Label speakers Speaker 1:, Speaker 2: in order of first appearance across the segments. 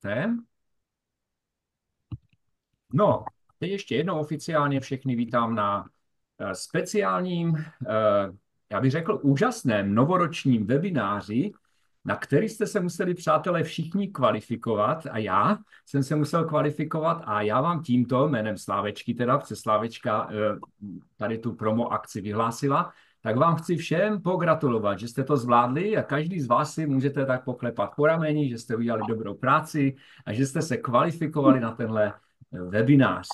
Speaker 1: Máte. No, teď ještě jednou oficiálně všechny vítám na speciálním, já bych řekl úžasném novoročním webináři, na který jste se museli, přátelé, všichni kvalifikovat a já jsem se musel kvalifikovat a já vám tímto jménem Slávečky, teda protože Slávečka tady tu promo akci vyhlásila, tak vám chci všem pogratulovat, že jste to zvládli a každý z vás si můžete tak poklepat po rameni, že jste udělali dobrou práci a že jste se kvalifikovali na tenhle webinář.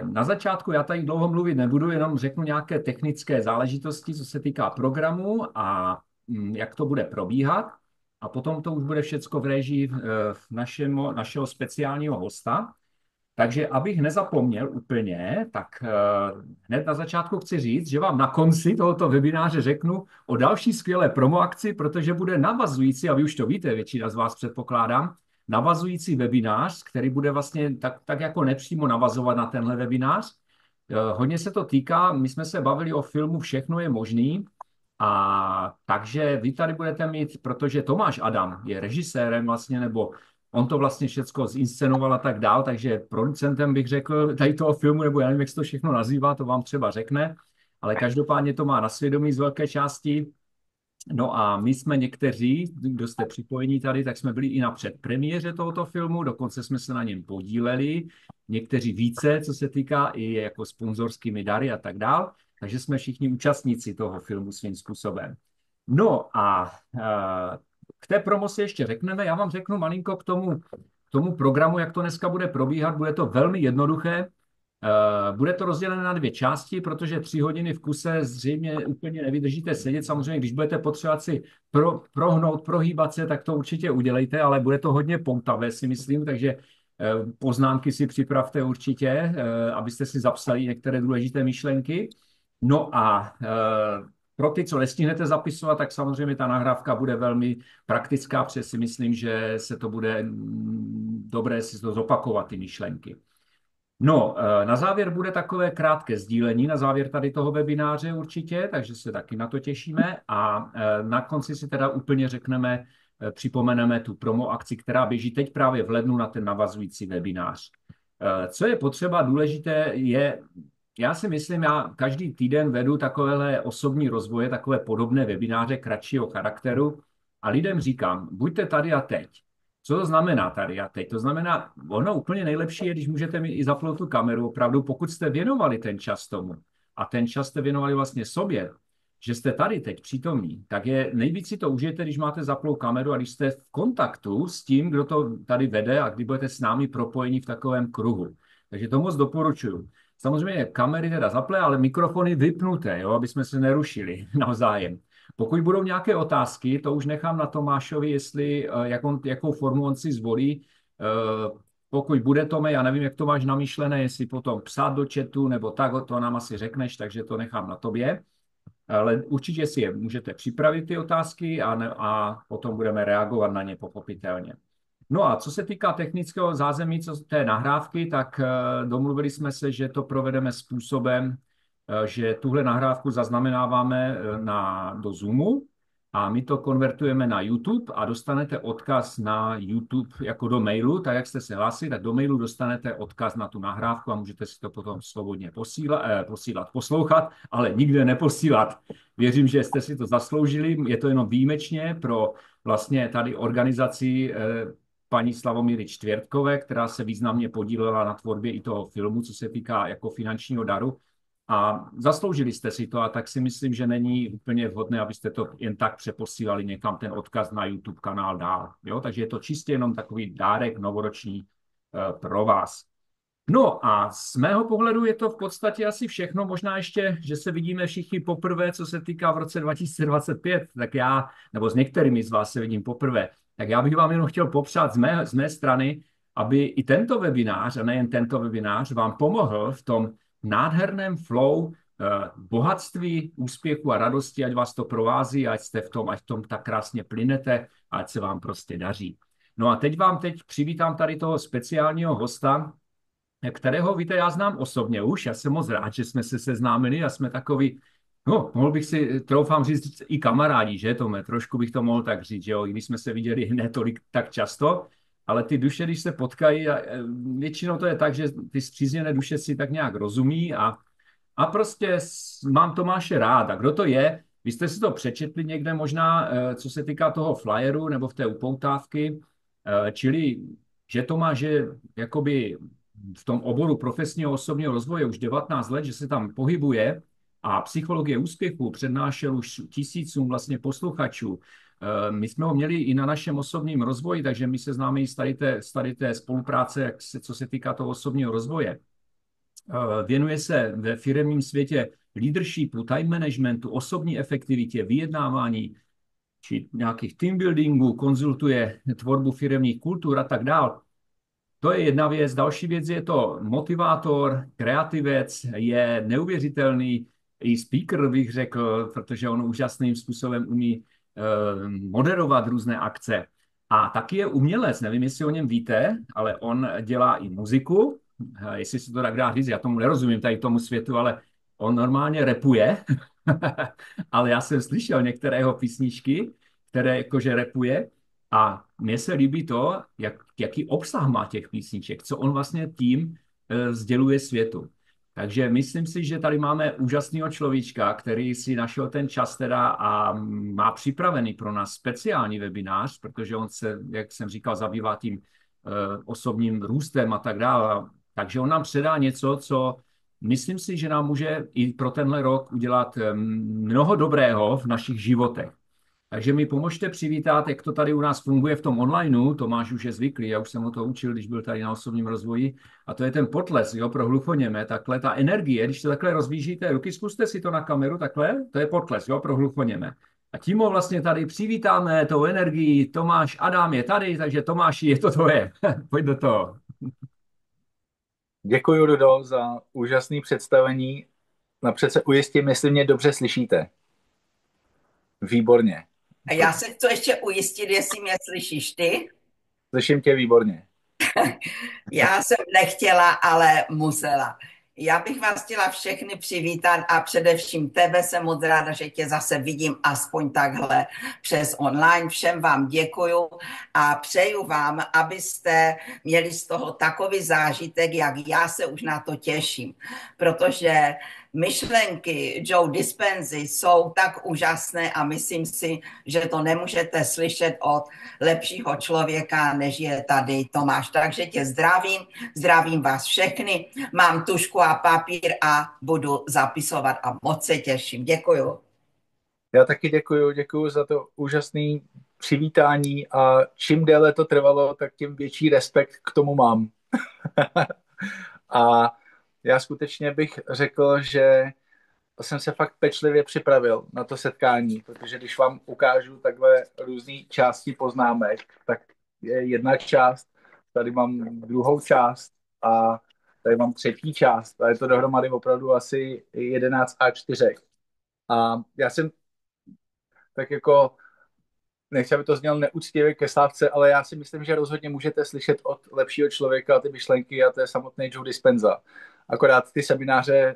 Speaker 1: Na začátku já tady dlouho mluvit nebudu, jenom řeknu nějaké technické záležitosti, co se týká programu a jak to bude probíhat. A potom to už bude všecko v režii našeho speciálního hosta. Takže abych nezapomněl úplně, tak hned na začátku chci říct, že vám na konci tohoto webináře řeknu o další skvělé promoakci, protože bude navazující, a vy už to víte, většina z vás předpokládám, navazující webinář, který bude vlastně tak jako nepřímo navazovat na tenhle webinář. Hodně se to týká, my jsme se bavili o filmu Všechno je možný, a takže vy tady budete mít, protože Tomáš Adam je režisérem vlastně, nebo on to vlastně všecko zinscenoval a tak dál, takže producentem bych řekl tady toho filmu, nebo já nevím, jak se to všechno nazývá, to vám třeba řekne, ale každopádně to má na svědomí z velké části. No a my jsme někteří, kdo jste připojení tady, tak jsme byli i na předpremiéře tohoto filmu, dokonce jsme se na něm podíleli, někteří více, co se týká i jako sponzorskými dary a tak dál, takže jsme všichni účastníci toho filmu svým způsobem. No a k té promoci ještě řekneme, já vám řeknu malinko k tomu programu, jak to dneska bude probíhat, bude to velmi jednoduché. Bude to rozdělené na dvě části, protože 3 hodiny v kuse zřejmě úplně nevydržíte sedět. Samozřejmě, když budete potřebovat si prohnout, prohýbat se, tak to určitě udělejte, ale bude to hodně poutavé, si myslím, takže poznámky si připravte určitě, abyste si zapsali některé důležité myšlenky. No a pro ty, co nestihnete zapisovat, tak samozřejmě ta nahrávka bude velmi praktická, protože si myslím, že se to bude dobré si to zopakovat, ty myšlenky. No, na závěr bude takové krátké sdílení, na závěr tady toho webináře určitě, takže se taky na to těšíme a na konci si teda úplně řekneme, připomeneme tu promo akci, která běží teď právě v lednu na ten navazující webinář. Co je potřeba důležité je, já si myslím, já každý týden vedu takovéhle osobní rozvoje, takové podobné webináře kratšího charakteru a lidem říkám, buďte tady a teď. Co to znamená tady a teď? To znamená, ono úplně nejlepší je, když můžete mít i zapnout tu kameru, opravdu, pokud jste věnovali ten čas tomu a ten čas jste věnovali vlastně sobě, že jste tady teď přítomní, tak je nejvíc si to užijete, když máte zapnout kameru a když jste v kontaktu s tím, kdo to tady vede a kdy budete s námi propojení v takovém kruhu. Takže to moc doporučuju. Samozřejmě kamery teda zaplé, ale mikrofony vypnuté, jo, aby jsme se nerušili navzájem. Pokud budou nějaké otázky, to už nechám na Tomášovi, jestli, jakou formu on si zvolí. Pokud bude, Tome, já nevím, jak to máš namýšlené, jestli potom psát do chatu, nebo tak, to nám asi řekneš, takže to nechám na tobě. Ale určitě si je můžete připravit, ty otázky, a potom budeme reagovat na ně pochopitelně. No a co se týká technického zázemí, té nahrávky, tak domluvili jsme se, že to provedeme způsobem, že tuhle nahrávku zaznamenáváme do Zoomu a my to konvertujeme na YouTube a dostanete odkaz na YouTube jako do mailu, tak jak jste se hlásili, tak do mailu dostanete odkaz na tu nahrávku a můžete si to potom svobodně poslouchat, ale nikde neposílat. Věřím, že jste si to zasloužili, je to jenom výjimečně pro vlastně tady organizaci paní Slavomíry Čtvěrtkové, která se významně podílela na tvorbě i toho filmu, co se týká jako finančního daru. A zasloužili jste si to a tak si myslím, že není úplně vhodné, abyste to jen tak přeposílali někam ten odkaz na YouTube kanál dál. Jo? Takže je to čistě jenom takový dárek novoroční pro vás. No a z mého pohledu je to v podstatě asi všechno. Možná ještě, že se vidíme všichni poprvé, co se týká v roce 2025, tak já, nebo s některými z vás se vidím poprvé, tak já bych vám jenom chtěl popřát z mé strany, aby i tento webinář, a nejen tento webinář, vám pomohl v tom nádherném flow bohatství, úspěchu a radosti, ať vás to provází, ať jste v tom, ať v tom tak krásně plynete, ať se vám prostě daří. No a teď přivítám tady toho speciálního hosta, kterého, víte, já znám osobně už, já jsem moc rád, že jsme se seznámili a jsme takový, no, mohl bych si, troufám říct, i kamarádi, že, Tome, trošku bych to mohl tak říct, že jo, i když jsme se viděli ne tolik tak často, ale ty duše, když se potkají, většinou to je tak, že ty spřízněné duše si tak nějak rozumí a prostě mám Tomáše rád. A kdo to je? Vy jste si to přečetli někde možná, co se týká toho flyeru nebo v té upoutávky, čili že Tomáš je jakoby v tom oboru profesního osobního rozvoje už 19 let, že se tam pohybuje a psychologie úspěchu přednášel už tisícům vlastně posluchačů. My jsme ho měli i na našem osobním rozvoji, takže my se známe i z tady té spolupráce, co se týká toho osobního rozvoje. Věnuje se ve firemním světě leadershipu, time managementu, osobní efektivitě, vyjednávání či nějakých team buildingů, konzultuje tvorbu firemních kultur a tak dále. To je jedna věc. Další věc je to motivátor, kreativec, je neuvěřitelný i speaker, bych řekl, protože on úžasným způsobem umí moderovat různé akce. A taky je umělec, nevím, jestli o něm víte, ale on dělá i muziku, jestli se to tak dá říct, já tomu nerozumím tady tomu světu, ale on normálně rapuje, ale já jsem slyšel některé jeho písničky, které jakože rapuje a mně se líbí to, jaký obsah má těch písniček, co on vlastně tím sděluje světu. Takže myslím si, že tady máme úžasného človíčka, který si našel ten čas teda a má připravený pro nás speciální webinář, protože on se, jak jsem říkal, zabývá tím osobním růstem a tak dále. Takže on nám předá něco, co myslím si, že nám může i pro tenhle rok udělat mnoho dobrého v našich životech. Takže mi pomožte přivítat, jak to tady u nás funguje v tom onlineu. Tomáš už je zvyklý, já už jsem ho to učil, když byl tady na osobním rozvoji. A to je ten potles, jo, pro hluchoněmé. Takhle ta energie, když to takhle rozvížíte ruky, zkuste si to na kameru, takhle, to je potles, jo, pro hluchoněmé. A tím ho vlastně tady přivítáme, tou energií. Tomáš Adam je tady, takže Tomáši, je to tvoje. Pojď do toho.
Speaker 2: Děkuji, Rudo, za úžasné představení. Napřed se ujistím, jestli mě dobře slyšíte. Výborně.
Speaker 3: A já se chci ještě ujistit, jestli mě slyšíš ty.
Speaker 2: Slyším tě výborně.
Speaker 3: Já jsem nechtěla, ale musela. Já bych vás chtěla všechny přivítat a především tebe jsem moc ráda, že tě zase vidím aspoň takhle přes online. Všem vám děkuju a přeju vám, abyste měli z toho takový zážitek, jak já se už na to těším. Protože myšlenky Joe Dispenzy jsou tak úžasné a myslím si, že to nemůžete slyšet od lepšího člověka, než je tady Tomáš. Takže tě zdravím vás všechny, mám tužku a papír a budu zapisovat a moc se těším. Děkuju.
Speaker 2: Já taky děkuju za to úžasné přivítání a čím déle to trvalo, tak tím větší respekt k tomu mám. A já skutečně bych řekl, že jsem se fakt pečlivě připravil na to setkání, protože když vám ukážu takhle různé části poznámek, tak je jedna část, tady mám druhou část a tady mám třetí část a je to dohromady opravdu asi 11 A4. A já jsem tak jako, nechci, aby to znělo neúctivě ke Slávce, ale já si myslím, že rozhodně můžete slyšet od lepšího člověka ty myšlenky a to je samotný Joe Dispenza. Akorát ty semináře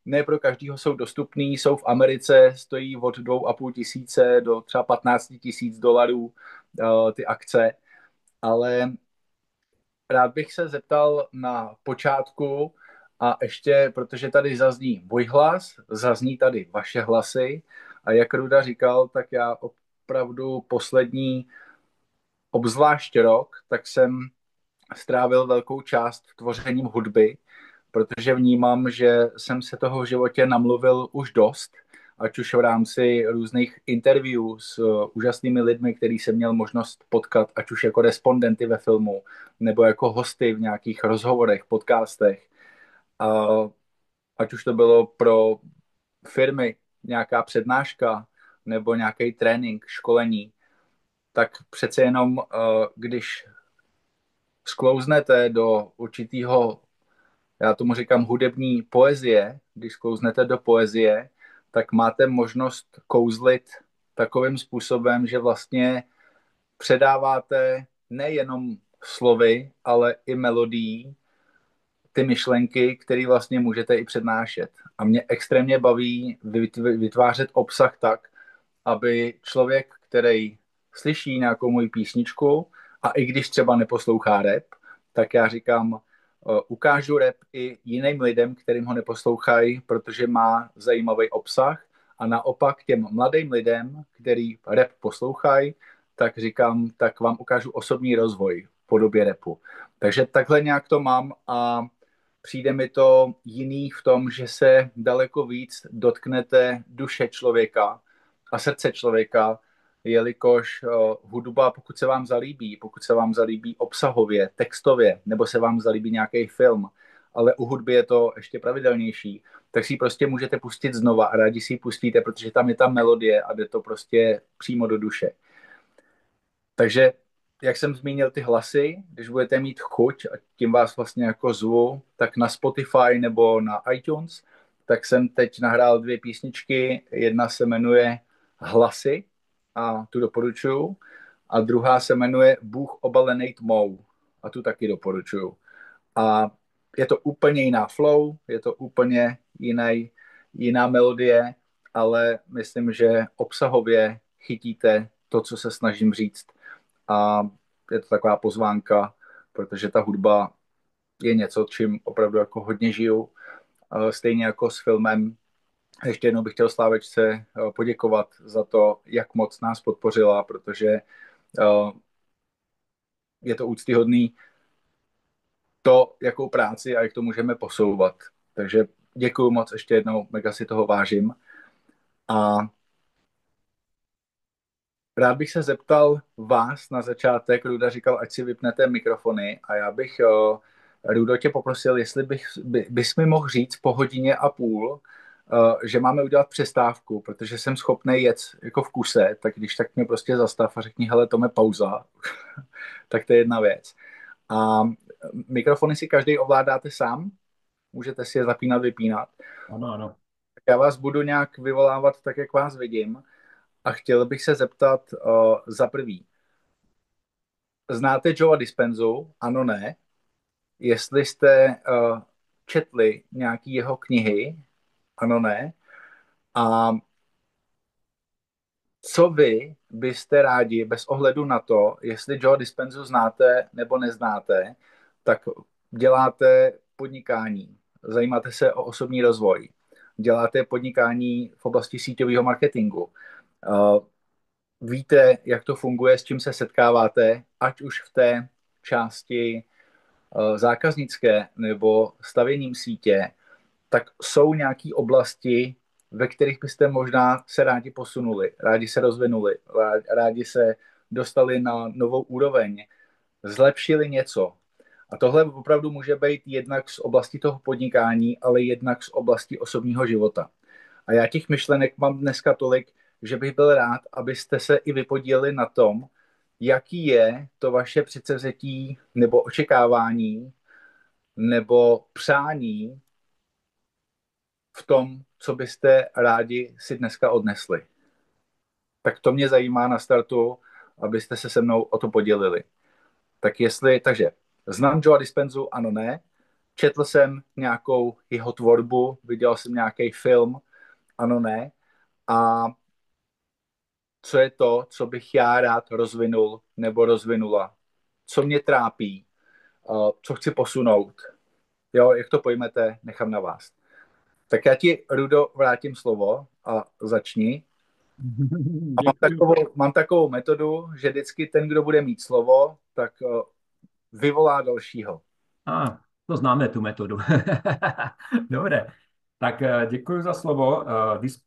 Speaker 2: ne pro každého jsou dostupný, jsou v Americe, stojí od 2,5 tisíce do třeba 15 000 dolarů ty akce, ale rád bych se zeptal na počátku a ještě, protože tady zazní můj hlas, zazní tady vaše hlasy a jak Ruda říkal, tak já opravdu poslední obzvlášť rok, tak jsem strávil velkou část tvořením hudby, protože vnímám, že jsem se toho v životě namluvil už dost, ať už v rámci různých interviewů s úžasnými lidmi, který jsem měl možnost potkat, ať už jako respondenty ve filmu, nebo jako hosty v nějakých rozhovorech, podcastech. A ať už to bylo pro firmy nějaká přednáška, nebo nějaký trénink, školení, tak přece jenom, když sklouznete do určitého, já tomu říkám hudební poezie, když sklouznete do poezie, tak máte možnost kouzlit takovým způsobem, že vlastně předáváte nejenom slovy, ale i melodií ty myšlenky, které vlastně můžete i přednášet. A mě extrémně baví vytvářet obsah tak, aby člověk, který slyší nějakou moji písničku A i když třeba neposlouchá rap, tak já říkám, ukážu rap i jiným lidem, kterým ho neposlouchají, protože má zajímavý obsah. A naopak těm mladým lidem, který rap poslouchají, tak říkám, tak vám ukážu osobní rozvoj v podobě rapu. Takže takhle nějak to mám a přijde mi to jiný v tom, že se daleko víc dotknete duše člověka a srdce člověka, jelikož hudba, pokud se vám zalíbí obsahově, textově, nebo se vám zalíbí nějaký film, ale u hudby je to ještě pravidelnější, tak si ji prostě můžete pustit znova a rádi si ji pustíte, protože tam je ta melodie a jde to prostě přímo do duše. Takže, jak jsem zmínil ty hlasy, když budete mít chuť, a tím vás vlastně jako zvu, tak na Spotify nebo na iTunes, tak jsem teď nahrál 2 písničky. Jedna se jmenuje Hlasy a tu doporučuju. A druhá se jmenuje Bůh obalenej tmou a tu taky doporučuju. A je to úplně jiná flow, je to úplně jiná melodie, ale myslím, že obsahově chytíte to, co se snažím říct. A je to taková pozvánka, protože ta hudba je něco, čím opravdu jako hodně žiju. Stejně jako s filmem. Ještě jednou bych chtěl Slávečce poděkovat za to, jak moc nás podpořila, protože je to úctyhodný to, jakou práci a jak to můžeme posouvat. Takže děkuji moc ještě jednou, mega si toho vážím. A rád bych se zeptal vás na začátek. Ruda říkal, ať si vypnete mikrofony a já bych, Rudo, tě poprosil, jestli bys mi mohl říct po 1,5 hodiny, že máme udělat přestávku, protože jsem schopný jet jako v kuse, tak když tak mě prostě zastav a řekni, hele, to je pauza. Tak to je jedna věc. A mikrofony si každý ovládáte sám? Můžete si je zapínat, vypínat?
Speaker 1: Ano, ano.
Speaker 2: Tak já vás budu nějak vyvolávat tak, jak vás vidím. A chtěl bych se zeptat za prvý. Znáte Joea Dispenzu? Ano, ne. Jestli jste četli nějaký jeho knihy? Ano, ne. A co vy byste rádi, bez ohledu na to, jestli Joea Dispenzu znáte nebo neznáte, tak děláte podnikání, zajímáte se o osobní rozvoj, děláte podnikání v oblasti síťového marketingu, víte, jak to funguje, s čím se setkáváte, ať už v té části zákaznické nebo stavěním sítě, tak jsou nějaké oblasti, ve kterých byste možná se rádi posunuli, rádi se rozvinuli, rádi se dostali na novou úroveň, zlepšili něco. A tohle opravdu může být jednak z oblasti toho podnikání, ale jednak z oblasti osobního života. A já těch myšlenek mám dneska tolik, že bych byl rád, abyste se i vypodíleli na tom, jaký je to vaše předsevzetí nebo očekávání nebo přání v tom, co byste rádi si dneska odnesli. Tak to mě zajímá na startu, abyste se mnou o to podělili. Takže znám Joea Dispenzu, ano, ne. Četl jsem nějakou jeho tvorbu, viděl jsem nějaký film, ano, ne. A co je to, co bych já rád rozvinul nebo rozvinula? Co mě trápí? Co chci posunout? Jo, jak to pojmete, nechám na vás. Tak já ti, Rudo, vrátím slovo a začni. A mám takovou metodu, že vždycky ten, kdo bude mít slovo, tak vyvolá dalšího.
Speaker 1: To známe tu metodu. Dobré. Tak děkuji za slovo.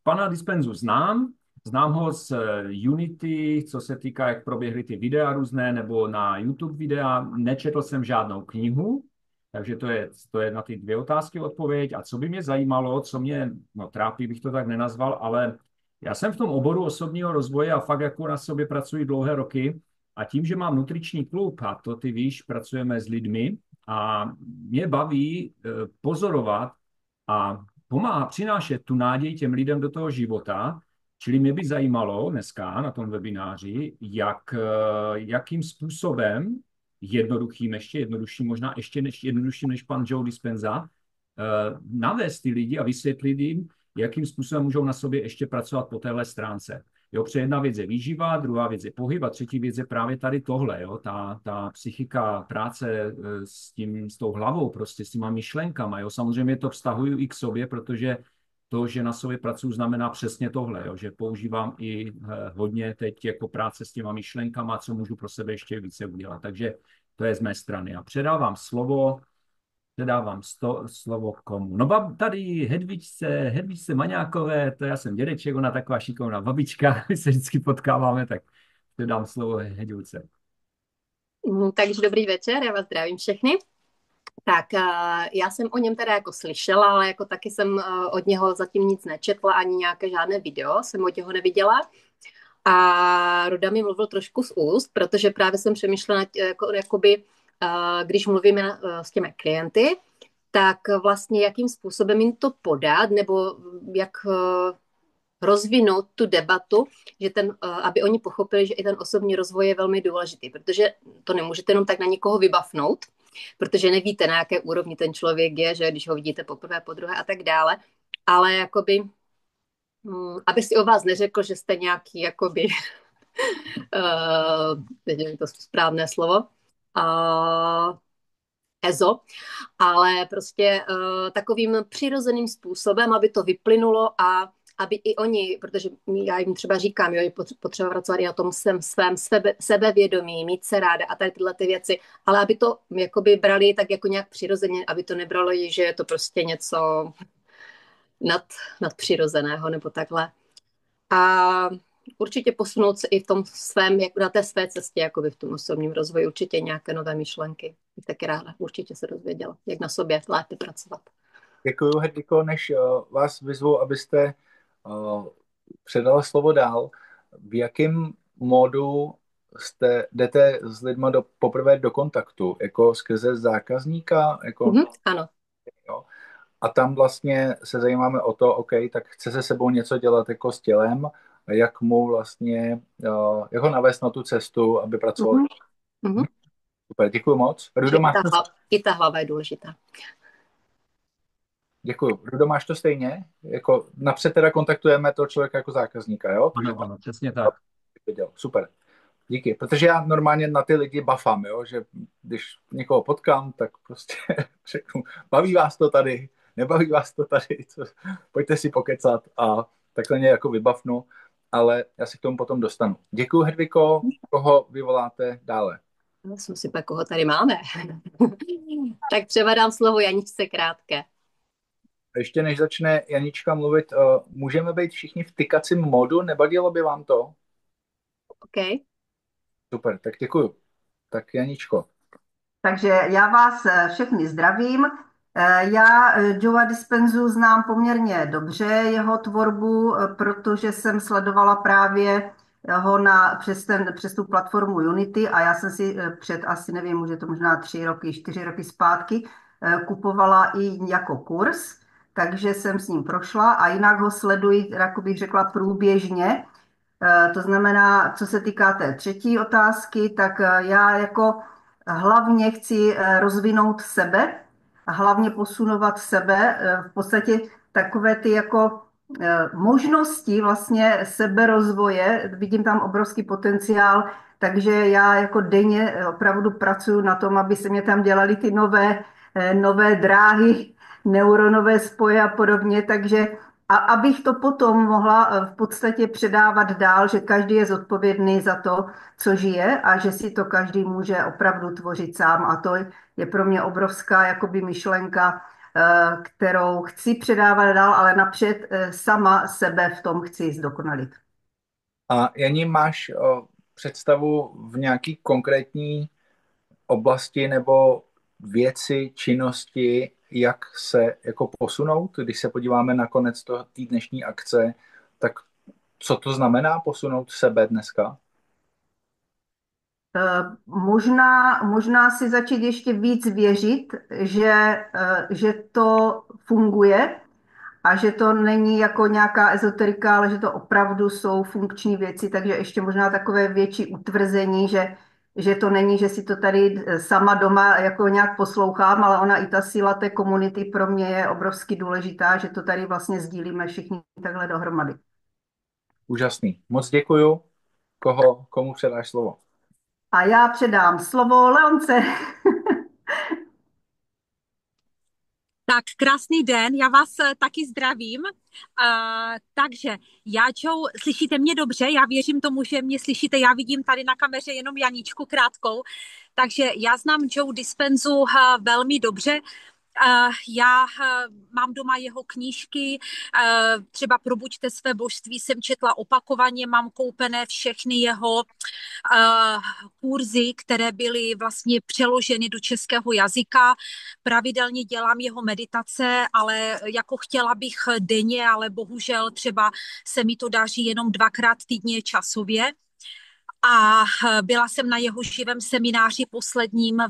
Speaker 1: Pana Dispenzu znám ho z Unity, co se týká, jak proběhly ty videa různé, nebo na YouTube videa. Nečetl jsem žádnou knihu, takže to je na ty 2 otázky odpověď. A co by mě zajímalo, co mě trápí, bych to tak nenazval, ale já jsem v tom oboru osobního rozvoje a fakt jako na sobě pracuji dlouhé roky. A tím, že mám nutriční klub, a to ty víš, pracujeme s lidmi, a mě baví pozorovat a přinášet tu naději těm lidem do toho života. Čili mě by zajímalo dneska na tom webináři, jakým způsobem, jednodušším, možná ještě jednodušším než pan Joe Dispenza, navést ty lidi a vysvětlit jim, jakým způsobem můžou na sobě ještě pracovat po téhle stránce. Jo, protože jedna věc je výživa, druhá věc je pohyb a třetí věc je právě tady tohle, jo, ta psychika, práce s tou hlavou, prostě s těma myšlenkama, jo. Samozřejmě to vztahuju i k sobě, protože to, že na sobě pracuji, znamená přesně tohle, jo, že používám i hodně teď jako práce s těma myšlenkama, co můžu pro sebe ještě více udělat. Takže to je z mé strany. A předávám slovo komu. No tady Hedvičce Maňákové, to já jsem dědeček, ona taková šikovná babička, my se vždycky potkáváme, tak předám slovo Hedvičce.
Speaker 4: Takže dobrý večer, já vás zdravím všechny. Tak já jsem o něm teda jako slyšela, ale jako taky jsem od něho zatím nic nečetla, ani nějaké žádné video jsem od něho neviděla. A Ruda mi mluvil trošku z úst, protože právě jsem přemýšlela, jakoby, když mluvíme s těmi klienty, tak vlastně jakým způsobem jim to podat, nebo jak rozvinout tu debatu, že aby oni pochopili, že i ten osobní rozvoj je velmi důležitý, protože to nemůžete jenom tak na někoho vybafnout, protože nevíte, na jaké úrovni ten člověk je, že když ho vidíte poprvé, podruhé a tak dále, ale jakoby, aby si o vás neřekl, že jste nějaký, jakoby, nevím to správné slovo, EZO, ale prostě takovým přirozeným způsobem, aby to vyplynulo a aby i oni, protože já jim třeba říkám, jo, je potřeba pracovat i na tom svém sebevědomí, mít se ráda a tady tyhle ty věci, ale aby to jakoby brali tak jako nějak přirozeně, aby to nebralo, že je to prostě něco nadpřirozeného nebo takhle. A určitě posunout se i v tom svém, na té své cestě, jakoby v tom osobním rozvoji, určitě nějaké nové myšlenky. Bych taky ráda určitě se dozvěděla, jak na sobě lépe pracovat.
Speaker 2: Děkuji, Hedviko, než vás vyzvu, abyste předala slovo dál. V jakém módu jdete s lidma poprvé do kontaktu? Jako skrze zákazníka? Jako,
Speaker 4: ano.
Speaker 2: Jo. A tam vlastně se zajímáme o to, OK, tak chce se sebou něco dělat jako s tělem, jak mu vlastně, jak ho navést na tu cestu, aby pracoval. Super, děkuji moc. Rudo,
Speaker 4: I ta hlava je důležitá.
Speaker 2: Děkuji. Rudo, máš to stejně? Jako napřed teda kontaktujeme toho člověka jako zákazníka, jo?
Speaker 1: Ano, přesně tak.
Speaker 2: Super. Díky, protože já normálně na ty lidi bafám, jo? Že když někoho potkám, tak prostě řeknu, baví vás to tady, nebaví vás to tady, pojďte si pokecat a takhle mě jako vybavnu, ale já si k tomu potom dostanu. Děkuji, Hedviko, koho vyvoláte dále?
Speaker 4: Jsem si pak, koho tady máme. Tak třeba dám slovo Janičce Krátké.
Speaker 2: Ještě než začne Janička mluvit, můžeme být všichni v tykacím modu, nevadilo by vám to?
Speaker 4: OK.
Speaker 2: Super, tak děkuju. Tak Janičko.
Speaker 5: Takže já vás všechny zdravím. Já Joea Dispenzu znám poměrně dobře, jeho tvorbu, protože jsem sledovala právě ho přes tu platformu Unity a já jsem si před asi, nevím, už je to možná 3 roky, 4 roky zpátky, kupovala i jako kurz, takže jsem s ním prošla a jinak ho sleduji, jako bych řekla, průběžně. To znamená, co se týká té třetí otázky, tak já jako hlavně chci rozvinout sebe a hlavně posunovat sebe. V podstatě takové ty jako možnosti vlastně seberozvoje, vidím tam obrovský potenciál, takže já jako denně opravdu pracuji na tom, aby se mě tam dělaly ty nové dráhy, neuronové spoje a podobně, takže a abych to potom mohla v podstatě předávat dál, že každý je zodpovědný za to, co žije a že si to každý může opravdu tvořit sám. A to je pro mě obrovská jakoby myšlenka, kterou chci předávat dál, ale napřed sama sebe v tom chci zdokonalit.
Speaker 2: A Jani, máš představu v nějaký konkrétní oblasti nebo věci, činnosti, jak se jako posunout? Když se podíváme na konec té dnešní akce, tak co to znamená posunout sebe dneska?
Speaker 5: Možná si začít ještě víc věřit, že to funguje a že to není jako nějaká ezoterika, ale že to opravdu jsou funkční věci, takže ještě možná takové větší utvrzení, že to není, že si to tady sama doma jako nějak poslouchám, ale ona i ta síla té komunity pro mě je obrovsky důležitá, že to tady vlastně sdílíme všichni takhle dohromady.
Speaker 2: Úžasný. Moc děkuju. Komu předáš slovo?
Speaker 5: A já předám slovo Leonce.
Speaker 6: Tak krásný den, já vás taky zdravím. Takže já, Joe, slyšíte mě dobře? Já věřím tomu, že mě slyšíte. Já vidím tady na kameře jenom Janičku krátkou. Takže já znám Joe Dispenzu velmi dobře. Já mám doma jeho knížky, třeba Probuďte své božství jsem četla opakovaně, mám koupené všechny jeho kurzy, které byly vlastně přeloženy do českého jazyka. Pravidelně dělám jeho meditace, ale jako chtěla bych denně, ale bohužel třeba se mi to daří jenom 2krát týdně časově. A byla jsem na jeho živém semináři posledním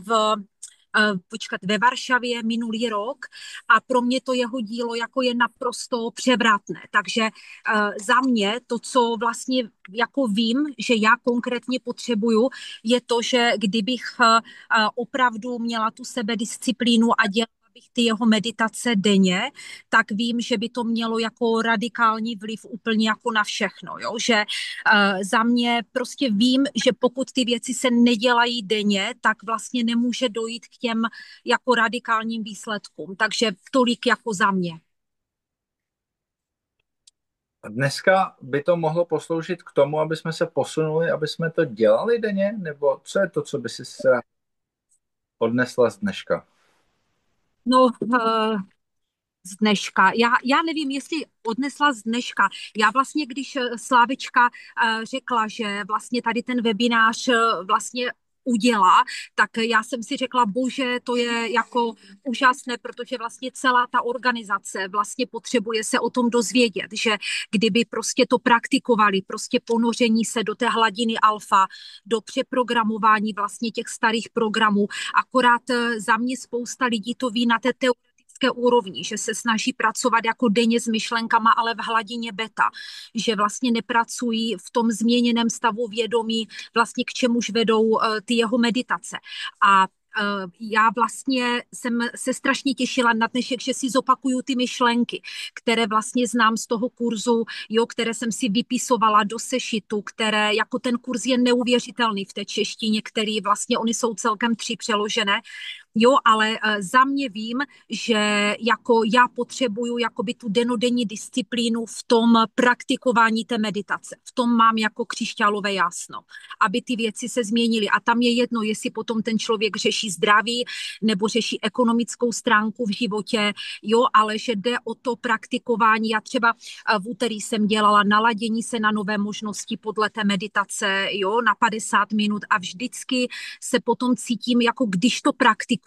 Speaker 6: ve Varšavě minulý rok a pro mě to jeho dílo jako je naprosto převratné. Takže za mě to, co vlastně jako vím, že já konkrétně potřebuju, je to, že kdybych opravdu měla tu sebedisciplínu a dělala bych ty jeho meditace denně, tak vím, že by to mělo jako radikální vliv úplně jako na všechno. Jo? Že za mě prostě vím, že pokud ty věci se nedělají denně, tak vlastně nemůže dojít k těm jako radikálním výsledkům. Takže tolik jako za mě.
Speaker 2: Dneska by to mohlo posloužit k tomu, aby jsme se posunuli, aby jsme to dělali denně? Nebo co je to, co by si se odnesla z dneška?
Speaker 6: No, z dneška. Já nevím, jestli odnesla z dneška. Já vlastně, když Slávička řekla, že vlastně tady ten webinář vlastně udělá, tak já jsem si řekla, bože, to je jako úžasné, protože vlastně celá ta organizace vlastně potřebuje se o tom dozvědět, že kdyby prostě to praktikovali, prostě ponoření se do té hladiny alfa, do přeprogramování vlastně těch starých programů, akorát za mě spousta lidí to ví na té úrovni, že se snaží pracovat jako denně s myšlenkama, ale v hladině beta, že vlastně nepracují v tom změněném stavu vědomí, vlastně k čemuž vedou ty jeho meditace. A já vlastně jsem se strašně těšila na dnešek, že si zopakuju ty myšlenky, které vlastně znám z toho kurzu, jo, které jsem si vypisovala do sešitu, které, jako ten kurz je neuvěřitelný v té češtině, který vlastně, oni jsou celkem 3 přeložené, jo, ale za mě vím, že jako já potřebuju jakoby tu denodenní disciplínu v tom praktikování té meditace. V tom mám jako křišťálové jasno, aby ty věci se změnily. A tam je jedno, jestli potom ten člověk řeší zdraví nebo řeší ekonomickou stránku v životě, jo, ale že jde o to praktikování. Já třeba v úterý jsem dělala naladění se na nové možnosti podle té meditace, jo, na 50 minut a vždycky se potom cítím, jako když to praktikuju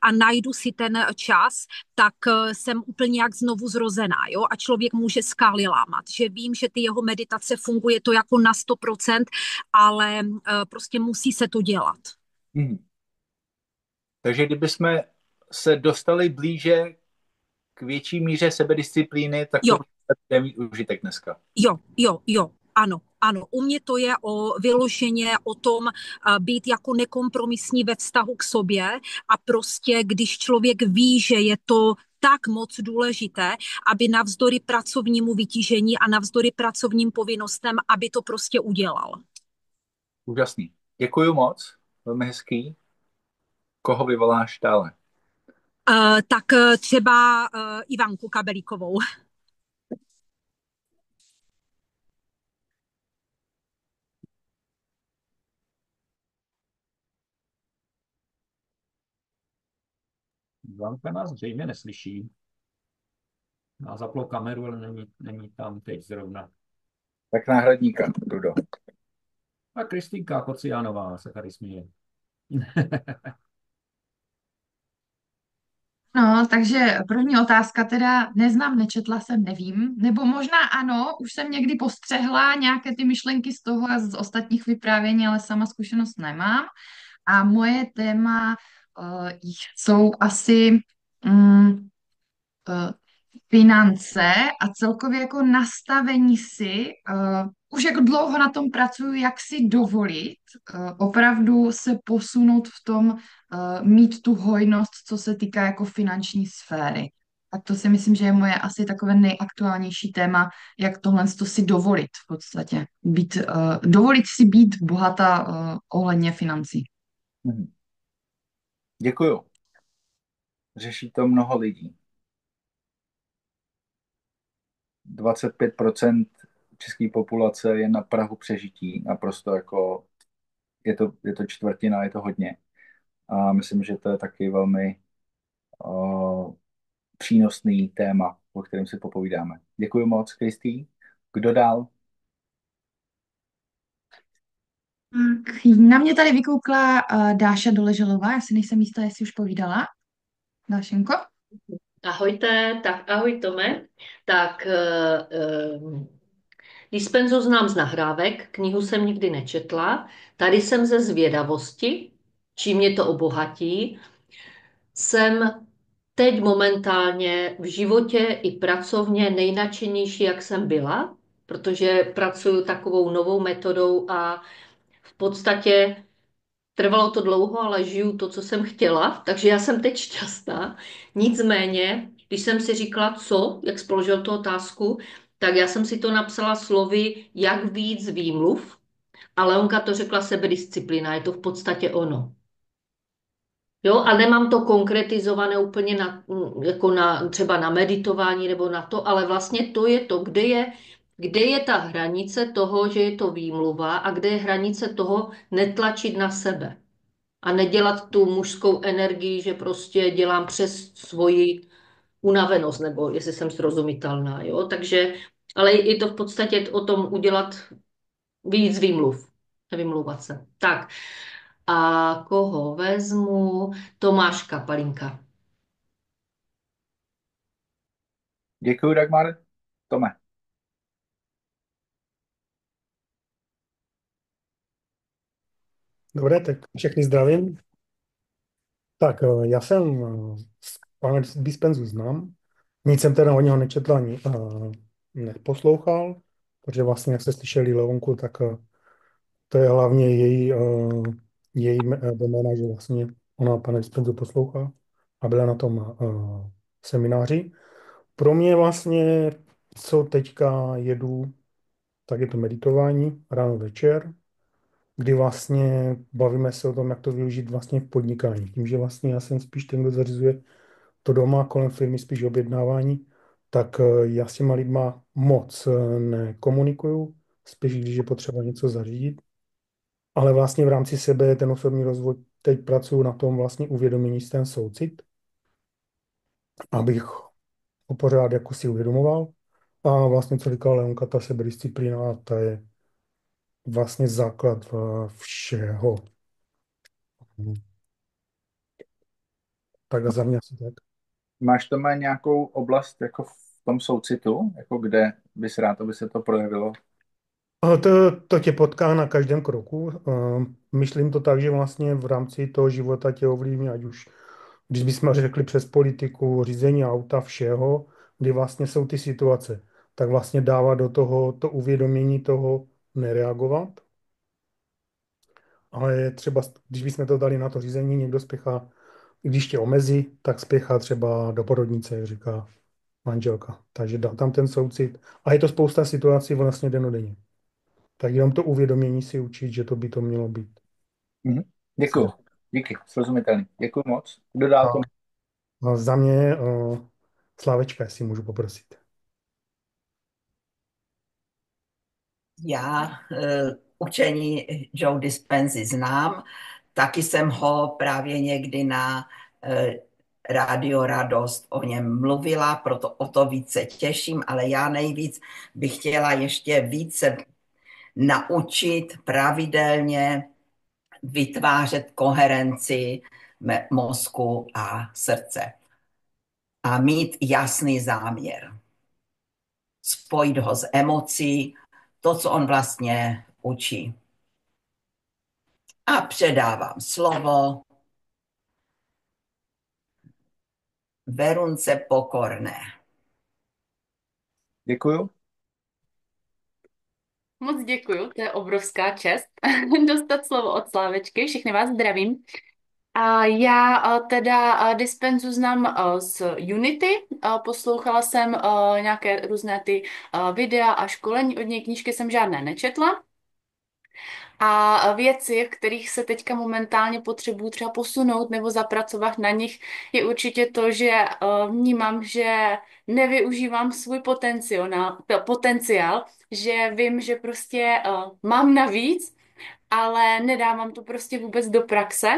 Speaker 6: a najdu si ten čas, tak jsem úplně jak znovu zrozená, jo, a člověk může skály lámat, že vím, že ty jeho meditace funguje to jako na 100%, ale prostě musí se to dělat.
Speaker 2: Takže kdybychom se dostali blíže k větší míře sebedisciplíny, tak to bude mít užitek dneska.
Speaker 6: Jo. Ano, u mě to je vyloženě o tom být jako nekompromisní ve vztahu k sobě a prostě, když člověk ví, že je to tak moc důležité, aby navzdory pracovnímu vytížení a navzdory pracovním povinnostem, aby to prostě udělal.
Speaker 2: Úžasný. Děkuju moc, velmi hezký. Koho vyvoláš dále?
Speaker 6: Tak třeba Ivanku Kabelíkovou.
Speaker 1: Ivanka nás zřejmě neslyší. Má zaplou kameru, ale není tam teď zrovna.
Speaker 2: Tak náhradníka, Rudo.
Speaker 1: A Kristýnka Kociánová se tady směje.
Speaker 7: No, takže první otázka teda neznám, nečetla jsem, nevím. Nebo možná ano, už jsem někdy postřehla nějaké ty myšlenky z toho a z ostatních vyprávění, ale sama zkušenost nemám. A moje téma jsou asi finance a celkově jako nastavení si, už jako dlouho na tom pracuji, jak si dovolit opravdu se posunout v tom, mít tu hojnost, co se týká jako finanční sféry. A to si myslím, že je moje asi takové nejaktuálnější téma, jak tohle to si dovolit v podstatě. Dovolit si být bohatá ohledně financí.
Speaker 2: Mhm. Děkuju. Řeší to mnoho lidí. 25% české populace je na prahu přežití. Naprosto jako je to čtvrtina, je to hodně. A myslím, že to je taky velmi přínosný téma, o kterém si popovídáme. Děkuji moc, Kristý. Kdo dál?
Speaker 7: Tak, na mě tady vykoukla Dáša Doleželová, já si nejsem jistá, jestli už povídala. Dášenko?
Speaker 8: Ahojte, tak ahoj Tome. Tak Dispenzu znám z nahrávek, knihu jsem nikdy nečetla. Tady jsem ze zvědavosti, čím mě to obohatí. Jsem teď momentálně v životě i pracovně nejnadšenější, jak jsem byla, protože pracuji takovou novou metodou a v podstatě trvalo to dlouho, ale žiju to, co jsem chtěla, takže já jsem teď šťastná. Nicméně, když jsem si říkala, co, jak jsi položil tu otázku, tak já jsem si to napsala slovy, jak víc výmluv, a Leonka to řekla sebedisciplína, je to v podstatě ono. Jo, a nemám to konkretizované úplně jako třeba na meditování nebo na to, ale vlastně to je to, kde je ta hranice toho, že je to výmluva a kde je hranice toho netlačit na sebe a nedělat tu mužskou energii, že prostě dělám přes svoji unavenost, nebo jestli jsem srozumitelná, jo, takže, ale je to v podstatě o tom udělat víc výmluv, nevymlouvat se. Tak, a koho vezmu? Tomáška Palinka.
Speaker 2: Děkuji, Dagmar. Tome.
Speaker 9: Dobré, tak všechny zdravím. Tak já jsem pana Dispenzu znám, nic jsem teda o něho nečetl ani neposlouchal, protože vlastně, jak jste slyšeli Leonku, tak to je hlavně její doména, že vlastně ona pana Dispenzu poslouchá a byla na tom semináři. Pro mě vlastně, co teďka jedu, tak je to meditování ráno večer, kdy vlastně bavíme se o tom, jak to využít vlastně v podnikání. Tím, že vlastně já jsem spíš ten, kdo zařizuje to doma kolem firmy, spíš objednávání, tak já s těma lidma moc nekomunikuju, spíš když je potřeba něco zařídit. Ale vlastně v rámci sebe ten osobní rozvoj teď pracuji na tom vlastně uvědomění si ten soucit, abych ho pořád jako si uvědomoval. A vlastně, co říkala Leonka, ta sebedisciplína, ta je vlastně základ všeho. Tak a za mě asi tak.
Speaker 2: Máš to má nějakou oblast jako v tom soucitu, jako kde bys rád, aby se to projevilo?
Speaker 9: To tě potká na každém kroku. Myslím to tak, že vlastně v rámci toho života tě ovlivní, ať už, když bychom řekli přes politiku, řízení auta, všeho, kdy vlastně jsou ty situace, tak vlastně dává do toho to uvědomění toho nereagovat. Ale je třeba, když bychom to dali na to řízení, někdo spěchá, když tě omezí, tak spěchá třeba do porodnice, jak říká manželka. Takže dá tam ten soucit. A je to spousta situací vlastně dennodenně. Tak jenom to uvědomění si učit, že to by to mělo být.
Speaker 2: Mhm. Děkuji. Díky, srozumitelný. Děkuji moc. Kdo dál? To...
Speaker 9: A za mě Slávečka, jestli můžu poprosit.
Speaker 3: Já učení Joe Dispenzy znám, taky jsem ho právě někdy na Rádio Radost o něm mluvila, proto o to více těším, ale já nejvíc bych chtěla ještě více naučit pravidelně vytvářet koherenci mozku a srdce a mít jasný záměr. Spojit ho s emocí, to, co on vlastně učí. A předávám slovo Verunce Pokorné.
Speaker 2: Děkuju.
Speaker 10: Moc děkuju, to je obrovská čest dostat slovo od Slávečky. Všechny vás zdravím. A já teda Dispenzu znám z Unity, poslouchala jsem nějaké různé ty videa a školení od něj, knížky jsem žádné nečetla. A věci, v kterých se teďka momentálně potřebuju třeba posunout nebo zapracovat na nich, je určitě to, že vnímám, že nevyužívám svůj potenciál, že vím, že prostě mám navíc, ale nedávám to prostě vůbec do praxe.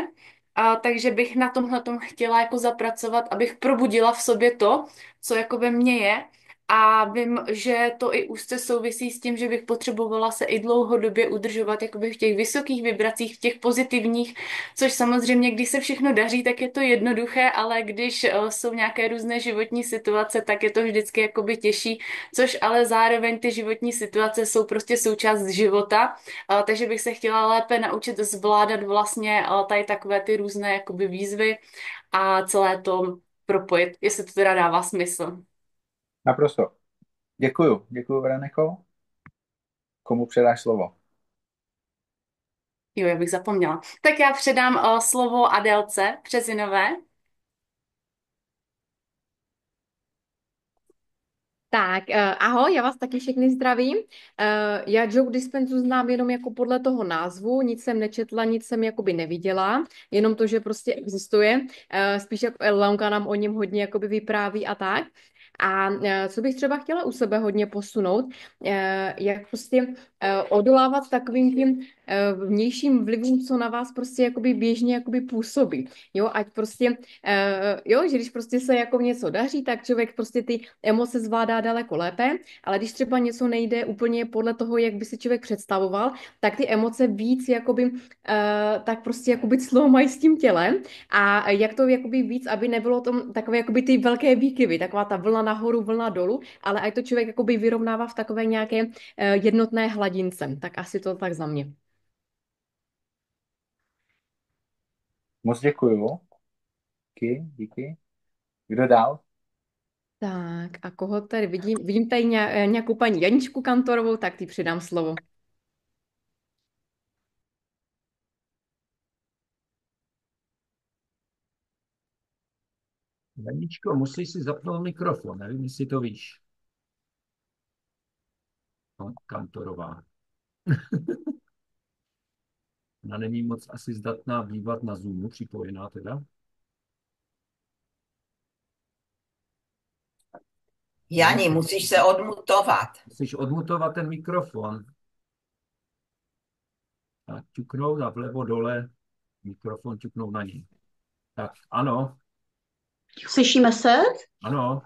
Speaker 10: Takže bych na tomhle tom chtěla jako zapracovat, abych probudila v sobě to, co jako ve mně je. A vím, že to i úzce souvisí s tím, že bych potřebovala se i dlouhodobě udržovat jakoby v těch vysokých vibracích, v těch pozitivních, což samozřejmě, když se všechno daří, tak je to jednoduché, ale když jsou nějaké různé životní situace, tak je to vždycky jakoby těžší, což ale zároveň ty životní situace jsou prostě součást života. Takže bych se chtěla lépe naučit zvládat vlastně tady takové ty různé jakoby výzvy a celé to propojit, jestli to teda dává smysl.
Speaker 2: Naprosto. Děkuju, Veroniko. Komu předáš slovo?
Speaker 10: Jo, já bych zapomněla. Tak já předám slovo Adélce Březinové.
Speaker 11: Tak, ahoj, já vás taky všechny zdravím. Já Joe Dispenzu znám jenom jako podle toho názvu, nic jsem nečetla, nic jsem jakoby neviděla, jenom to, že prostě existuje. Spíš jako Elonka nám o něm hodně jakoby vypráví a tak. A co bych třeba chtěla u sebe hodně posunout, jak prostě odolávat takovým tím vnějším vlivům, co na vás prostě jakoby běžně jakoby působí. Jo, ať prostě, jo, že když prostě se jako něco daří, tak člověk prostě ty emoce zvládá daleko lépe, ale když třeba něco nejde úplně podle toho, jak by si člověk představoval, tak ty emoce víc jakoby, tak prostě jakoby mají s tím tělem a jak to jakoby víc, aby nebylo tam takové jakoby ty velké výkyvy, taková ta vlna nahoru, vlna dolů, ale ať to člověk jakoby vyrovnává v takové nějaké jednotné hladince. Tak asi to tak za mě.
Speaker 2: Moc děkuju. Díky. Kdo dál?
Speaker 11: Tak a koho tady vidím? Vidím tady nějakou paní Janičku Kantorovou, tak ty přidám slovo.
Speaker 1: Janičko, musíš si zapnout mikrofon, nevím, jestli to víš. No, Kantorová. Ona není moc asi zdatná bývat na Zoomu, připojená teda.
Speaker 3: Jani, musíš se odmutovat.
Speaker 1: Musíš odmutovat ten mikrofon. Tak ťuknout a vlevo dole mikrofon ťuknout na něj. Tak ano,
Speaker 12: Slyšíme se?
Speaker 1: ano.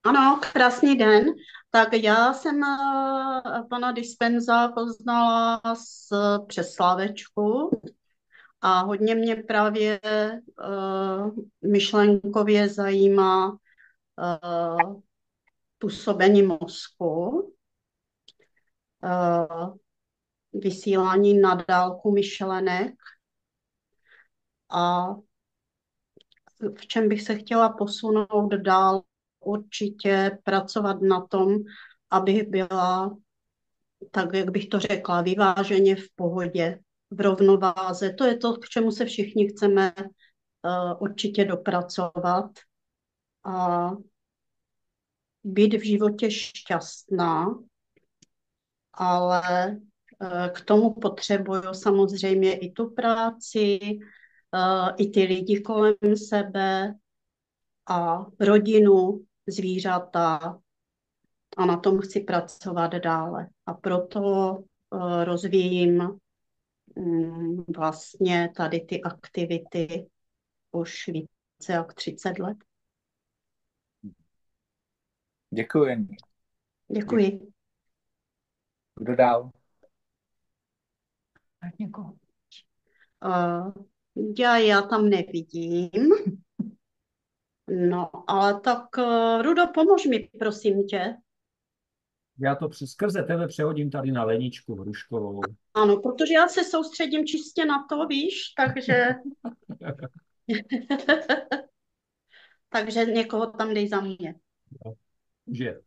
Speaker 12: Ano, krásný den. Tak já jsem pana Dispenza poznala přes Slávečku a hodně mě právě myšlenkově zajímá působení mozku, vysílání na dálku myšlenek a v čem bych se chtěla posunout dál, určitě pracovat na tom, abych byla, tak jak bych to řekla, vyváženě v pohodě, v rovnováze. To je to, k čemu se všichni chceme určitě dopracovat a být v životě šťastná, ale k tomu potřebuju samozřejmě i tu práci, i ty lidi kolem sebe a rodinu, zvířata a na tom chci pracovat dále. A proto rozvíjím vlastně tady ty aktivity už více jak 30 let.
Speaker 2: Děkuji, Jani.
Speaker 12: Děkuji.
Speaker 2: Kdo dál?
Speaker 12: Někoho. Já tam nevidím. No, ale tak Rudo, pomož mi, prosím tě.
Speaker 1: Já to skrze tebe přehodím tady na Leničku Hruškovou.
Speaker 12: Ano, protože já se soustředím čistě na to, víš, takže... takže někoho tam dej za mě.
Speaker 1: Že?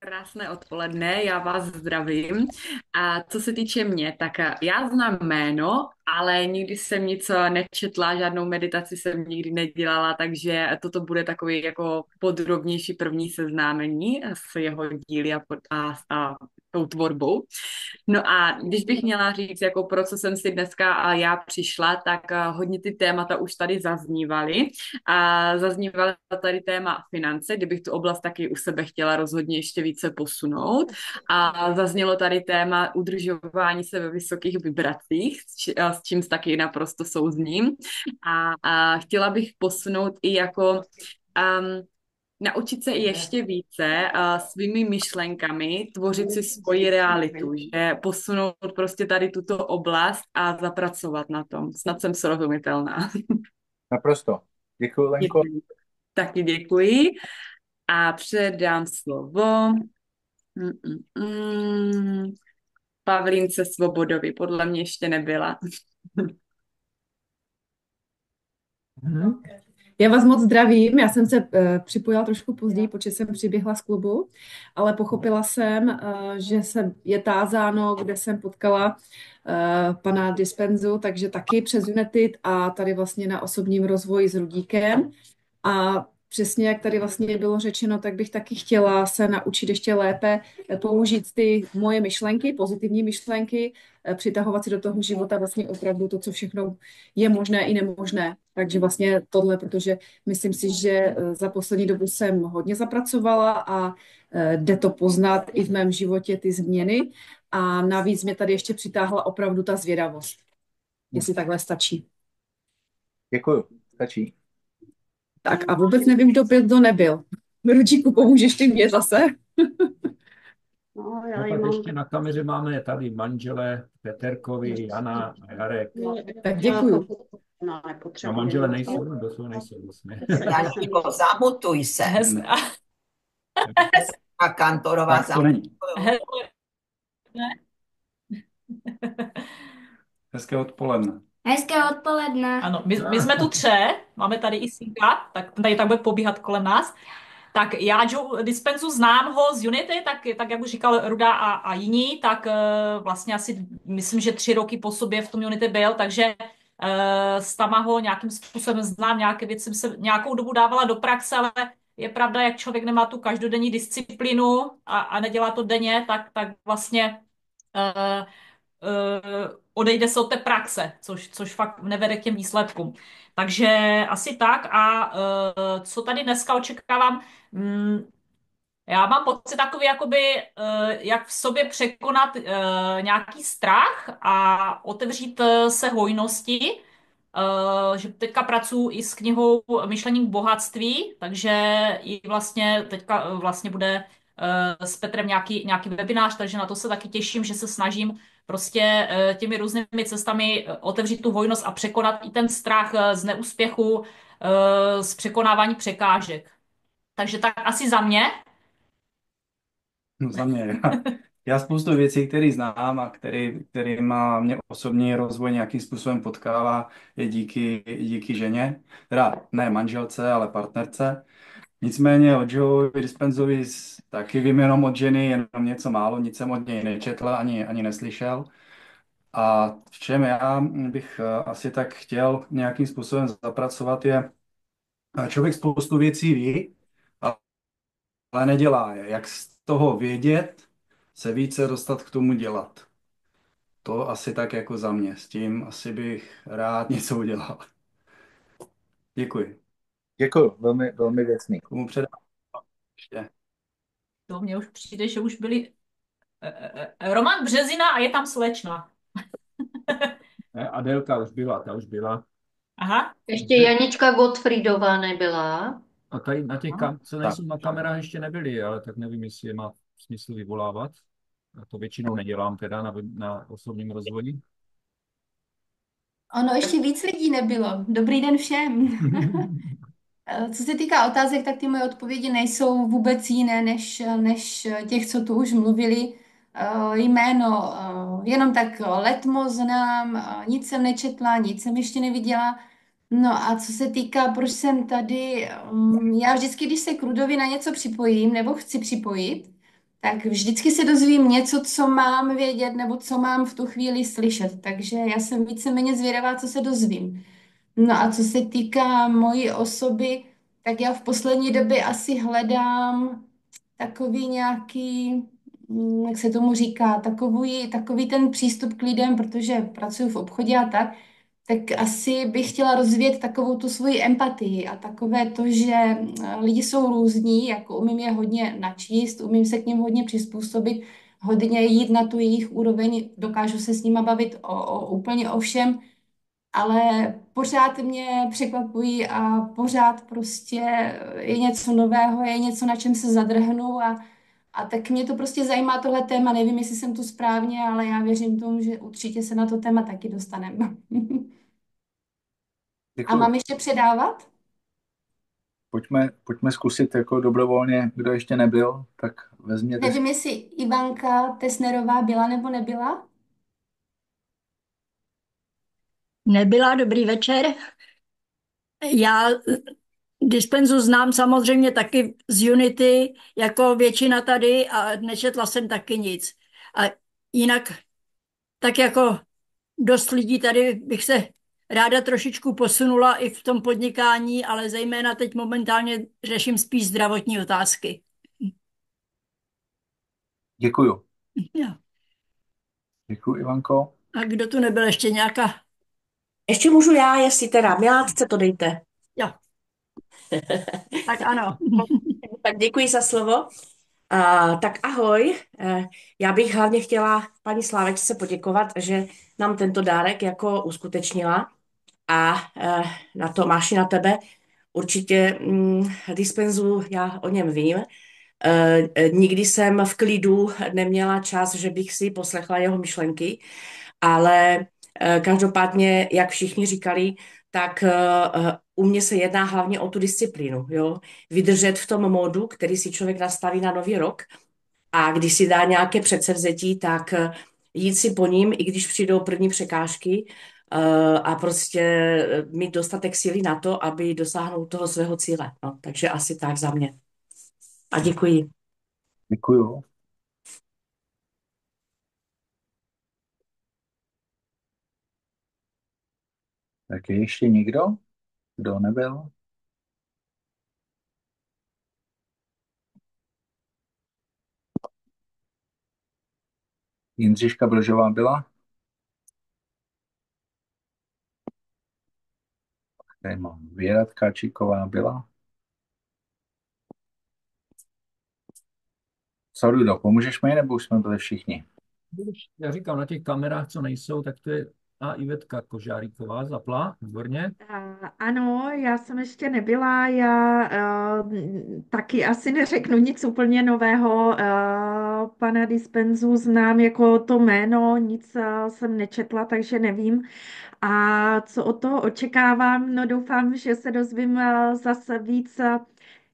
Speaker 10: Krásné odpoledne, já vás zdravím. A co se týče mě, tak já znám jméno, ale nikdy jsem nic nečetla, žádnou meditaci jsem nikdy nedělala, takže toto bude takový jako podrobnější první seznámení s jeho díly a tou tvorbou. No a když bych měla říct, jako pro co jsem si dneska já přišla, tak hodně ty témata už tady zaznívaly. A zaznívala tady téma finance, kdybych tu oblast taky u sebe chtěla rozhodně ještě více posunout. A zaznělo tady téma udržování se ve vysokých vibracích, s čím taky naprosto souzním. A chtěla bych posunout i jako naučit se ještě více svými myšlenkami tvořit si svoji realitu, že posunout prostě tady tuto oblast a zapracovat na tom. Snad jsem srozumitelná.
Speaker 2: Naprosto. Děkuji, Lenko.
Speaker 10: Děkuji. Taky děkuji a předám slovo Pavlínce Svobodovi. Podle mě ještě nebyla.
Speaker 11: Já vás moc zdravím, já jsem se připojila trošku později, protože jsem přiběhla z klubu, ale pochopila jsem, že je tázáno, kde jsem potkala pana Dispenzu, takže taky přes United a tady vlastně na osobním rozvoji s Rudíkem. A přesně jak tady vlastně bylo řečeno, tak bych taky chtěla se naučit ještě lépe použít ty moje myšlenky, pozitivní myšlenky, přitahovat si do toho života vlastně opravdu to, co všechno je možné i nemožné. Takže vlastně tohle, protože myslím si, že za poslední dobu jsem hodně zapracovala a jde to poznat i v mém životě ty změny. A navíc mě tady ještě přitáhla opravdu ta zvědavost. Jestli takhle stačí.
Speaker 2: Děkuju, stačí.
Speaker 11: Tak a vůbec nevím, kdo byl, kdo nebyl. Rudíku, pomůžeš ty mě zase?
Speaker 12: No,
Speaker 1: No tak ještě na kameře máme tady manžele Peterkovi, Jana a Jarek.
Speaker 11: Tak děkuju.
Speaker 12: No,
Speaker 1: A manžele nejsou, kdo jsou, nejsou vlastně.
Speaker 3: Jančíko, zamutuj se. A Kantorová
Speaker 13: Tak to není. Hezké odpoledne.
Speaker 14: Hezké odpoledne.
Speaker 15: Ano, my jsme tu máme tady i synka, tak ten tady tak bude pobíhat kolem nás. Tak já Joe Dispenzu znám ho z Unity, tak jak už říkal Ruda a jiní, tak vlastně asi myslím, že 3 roky po sobě v tom Unity byl, takže s Tama ho nějakým způsobem znám, nějaké věci jsem se nějakou dobu dávala do praxe, ale je pravda, jak člověk nemá tu každodenní disciplínu a nedělá to denně, tak vlastně odejde se od té praxe, což fakt nevede k těm výsledkům. Takže asi tak a co tady dneska očekávám, já mám pocit takový, jakoby, jak v sobě překonat nějaký strach a otevřít se hojnosti, že teďka pracuji i s knihou Myšlení k bohatství, takže i vlastně teďka vlastně bude s Petrem nějaký webinář, takže na to se taky těším, že se snažím prostě těmi různými cestami otevřít tu hojnost a překonat i ten strach z neúspěchu, z překonávání překážek. Takže tak asi za mě.
Speaker 13: No, za mě. Já spoustu věcí, které znám a kterýma mě osobní rozvoj nějakým způsobem potkává, je díky ženě. Teda ne manželce, ale partnerce. Nicméně o Joe Dispenzovi taky vím jenom od ženy, jenom něco málo, nic jsem od něj nečetl ani neslyšel. A v čem já bych asi tak chtěl nějakým způsobem zapracovat je, člověk spoustu věcí ví, ale nedělá je. Jak z toho vědět, se více dostat k tomu dělat. To asi tak jako za mě. S tím asi bych rád něco udělal. Děkuji.
Speaker 2: Děkuji, velmi, velmi věcný.
Speaker 13: Komu předám? Ještě.
Speaker 15: To mně už přijde, že už byli Roman Březina a je tam slečna.
Speaker 1: Adelka už byla, ta už byla.
Speaker 15: Aha.
Speaker 8: Ještě Janička Gottfriedová nebyla.
Speaker 1: A tady na těch, co nejsou na kamerách, ještě nebyli, ale tak nevím, jestli je má smysl vyvolávat. A to většinou nedělám teda na osobním rozvoji.
Speaker 14: Ono ještě víc lidí nebylo. Dobrý den všem. Co se týká otázek, tak ty moje odpovědi nejsou vůbec jiné než těch, co tu už mluvili. Jméno jenom tak letmo znám, nic jsem nečetla, nic jsem ještě neviděla. No a co se týká, proč jsem tady, já vždycky, když se k Rudovi na něco připojím nebo chci připojit, tak vždycky se dozvím něco, co mám vědět nebo co mám v tu chvíli slyšet. Takže já jsem víceméně zvědavá, co se dozvím. No a co se týká mojí osoby, tak já v poslední době asi hledám takový nějaký, jak se tomu říká, takový ten přístup k lidem, protože pracuji v obchodě a tak asi bych chtěla rozvíjet takovou tu svoji empatii a takové to, že lidi jsou různí, jako umím je hodně načíst, umím se k nim hodně přizpůsobit, hodně jít na tu jejich úroveň, dokážu se s nima bavit úplně o všem, ale pořád mě překvapují a pořád prostě je něco nového, je něco, na čem se zadrhnu a tak mě to prostě zajímá tohle téma. Nevím, jestli jsem tu správně, ale já věřím tomu, že určitě se na to téma taky dostaneme. A
Speaker 2: Děkuju.
Speaker 14: mám ještě předávat?
Speaker 2: Pojďme zkusit jako dobrovolně, kdo ještě nebyl, tak vezměte si.
Speaker 14: Nevím, jestli Ivanka Tesnerová byla nebo nebyla.
Speaker 16: Nebyla, dobrý večer. Já Dispenzu znám samozřejmě taky z Unity, jako většina tady, a nečetla jsem taky nic. A jinak, tak jako dost lidí tady bych se ráda trošičku posunula i v tom podnikání, ale zejména teď momentálně řeším spíš zdravotní otázky.
Speaker 2: Děkuju.
Speaker 16: Jo.
Speaker 2: Děkuju, Ivanko.
Speaker 16: A kdo tu nebyl ještě nějaká?
Speaker 17: Ještě můžu já, jestli teda milátce to dejte.
Speaker 16: Jo. Tak ano.
Speaker 17: Tak děkuji za slovo. Tak ahoj. Já bych hlavně chtěla paní Slávečce poděkovat, že nám tento dárek jako uskutečnila a na to máš i na tebe. Určitě Dispenzu, já o něm vím. Nikdy jsem v klidu neměla čas, že bych si poslechla jeho myšlenky, ale každopádně, jak všichni říkali, tak u mě se jedná hlavně o tu disciplínu, jo? Vydržet v tom módu, který si člověk nastaví na nový rok a když si dá nějaké předsevzetí, tak jít si po ním, i když přijdou první překážky a prostě mít dostatek síly na to, aby dosáhnout toho svého cíle. No, takže asi tak za mě. A děkuji.
Speaker 2: Děkuju. Tak je ještě někdo, kdo nebyl? Jindřiška Blžová byla? Tady mám Věra Tkáčíková byla? Sarudo, pomůžeš mi, nebo už jsme byli všichni?
Speaker 1: Já říkám, na těch kamerách, co nejsou, tak to je Ivetka Kožáríková, zapla, výborně.
Speaker 18: Ano, já jsem ještě nebyla, já taky asi neřeknu nic úplně nového. Pana Dispenzu znám jako to jméno, nic jsem nečetla, takže nevím. A co od toho očekávám? No doufám, že se dozvím zase víc,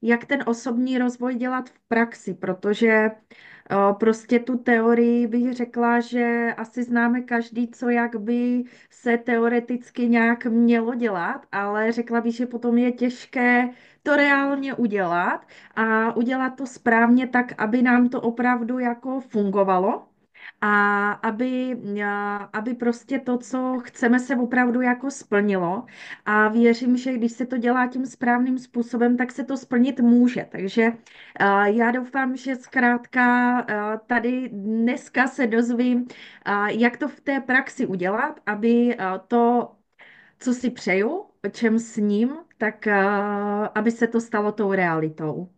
Speaker 18: jak ten osobní rozvoj dělat v praxi, protože prostě tu teorii bych řekla, že asi známe každý, co jak by se teoreticky nějak mělo dělat, ale řekla bych, že potom je těžké to reálně udělat a udělat to správně tak, aby nám to opravdu jako fungovalo. A aby prostě to, co chceme, se opravdu jako splnilo. A věřím, že když se to dělá tím správným způsobem, tak se to splnit může. Takže já doufám, že zkrátka tady dneska se dozvím, jak to v té praxi udělat, aby to, co si přeju, o čem sním, tak aby se to stalo tou realitou.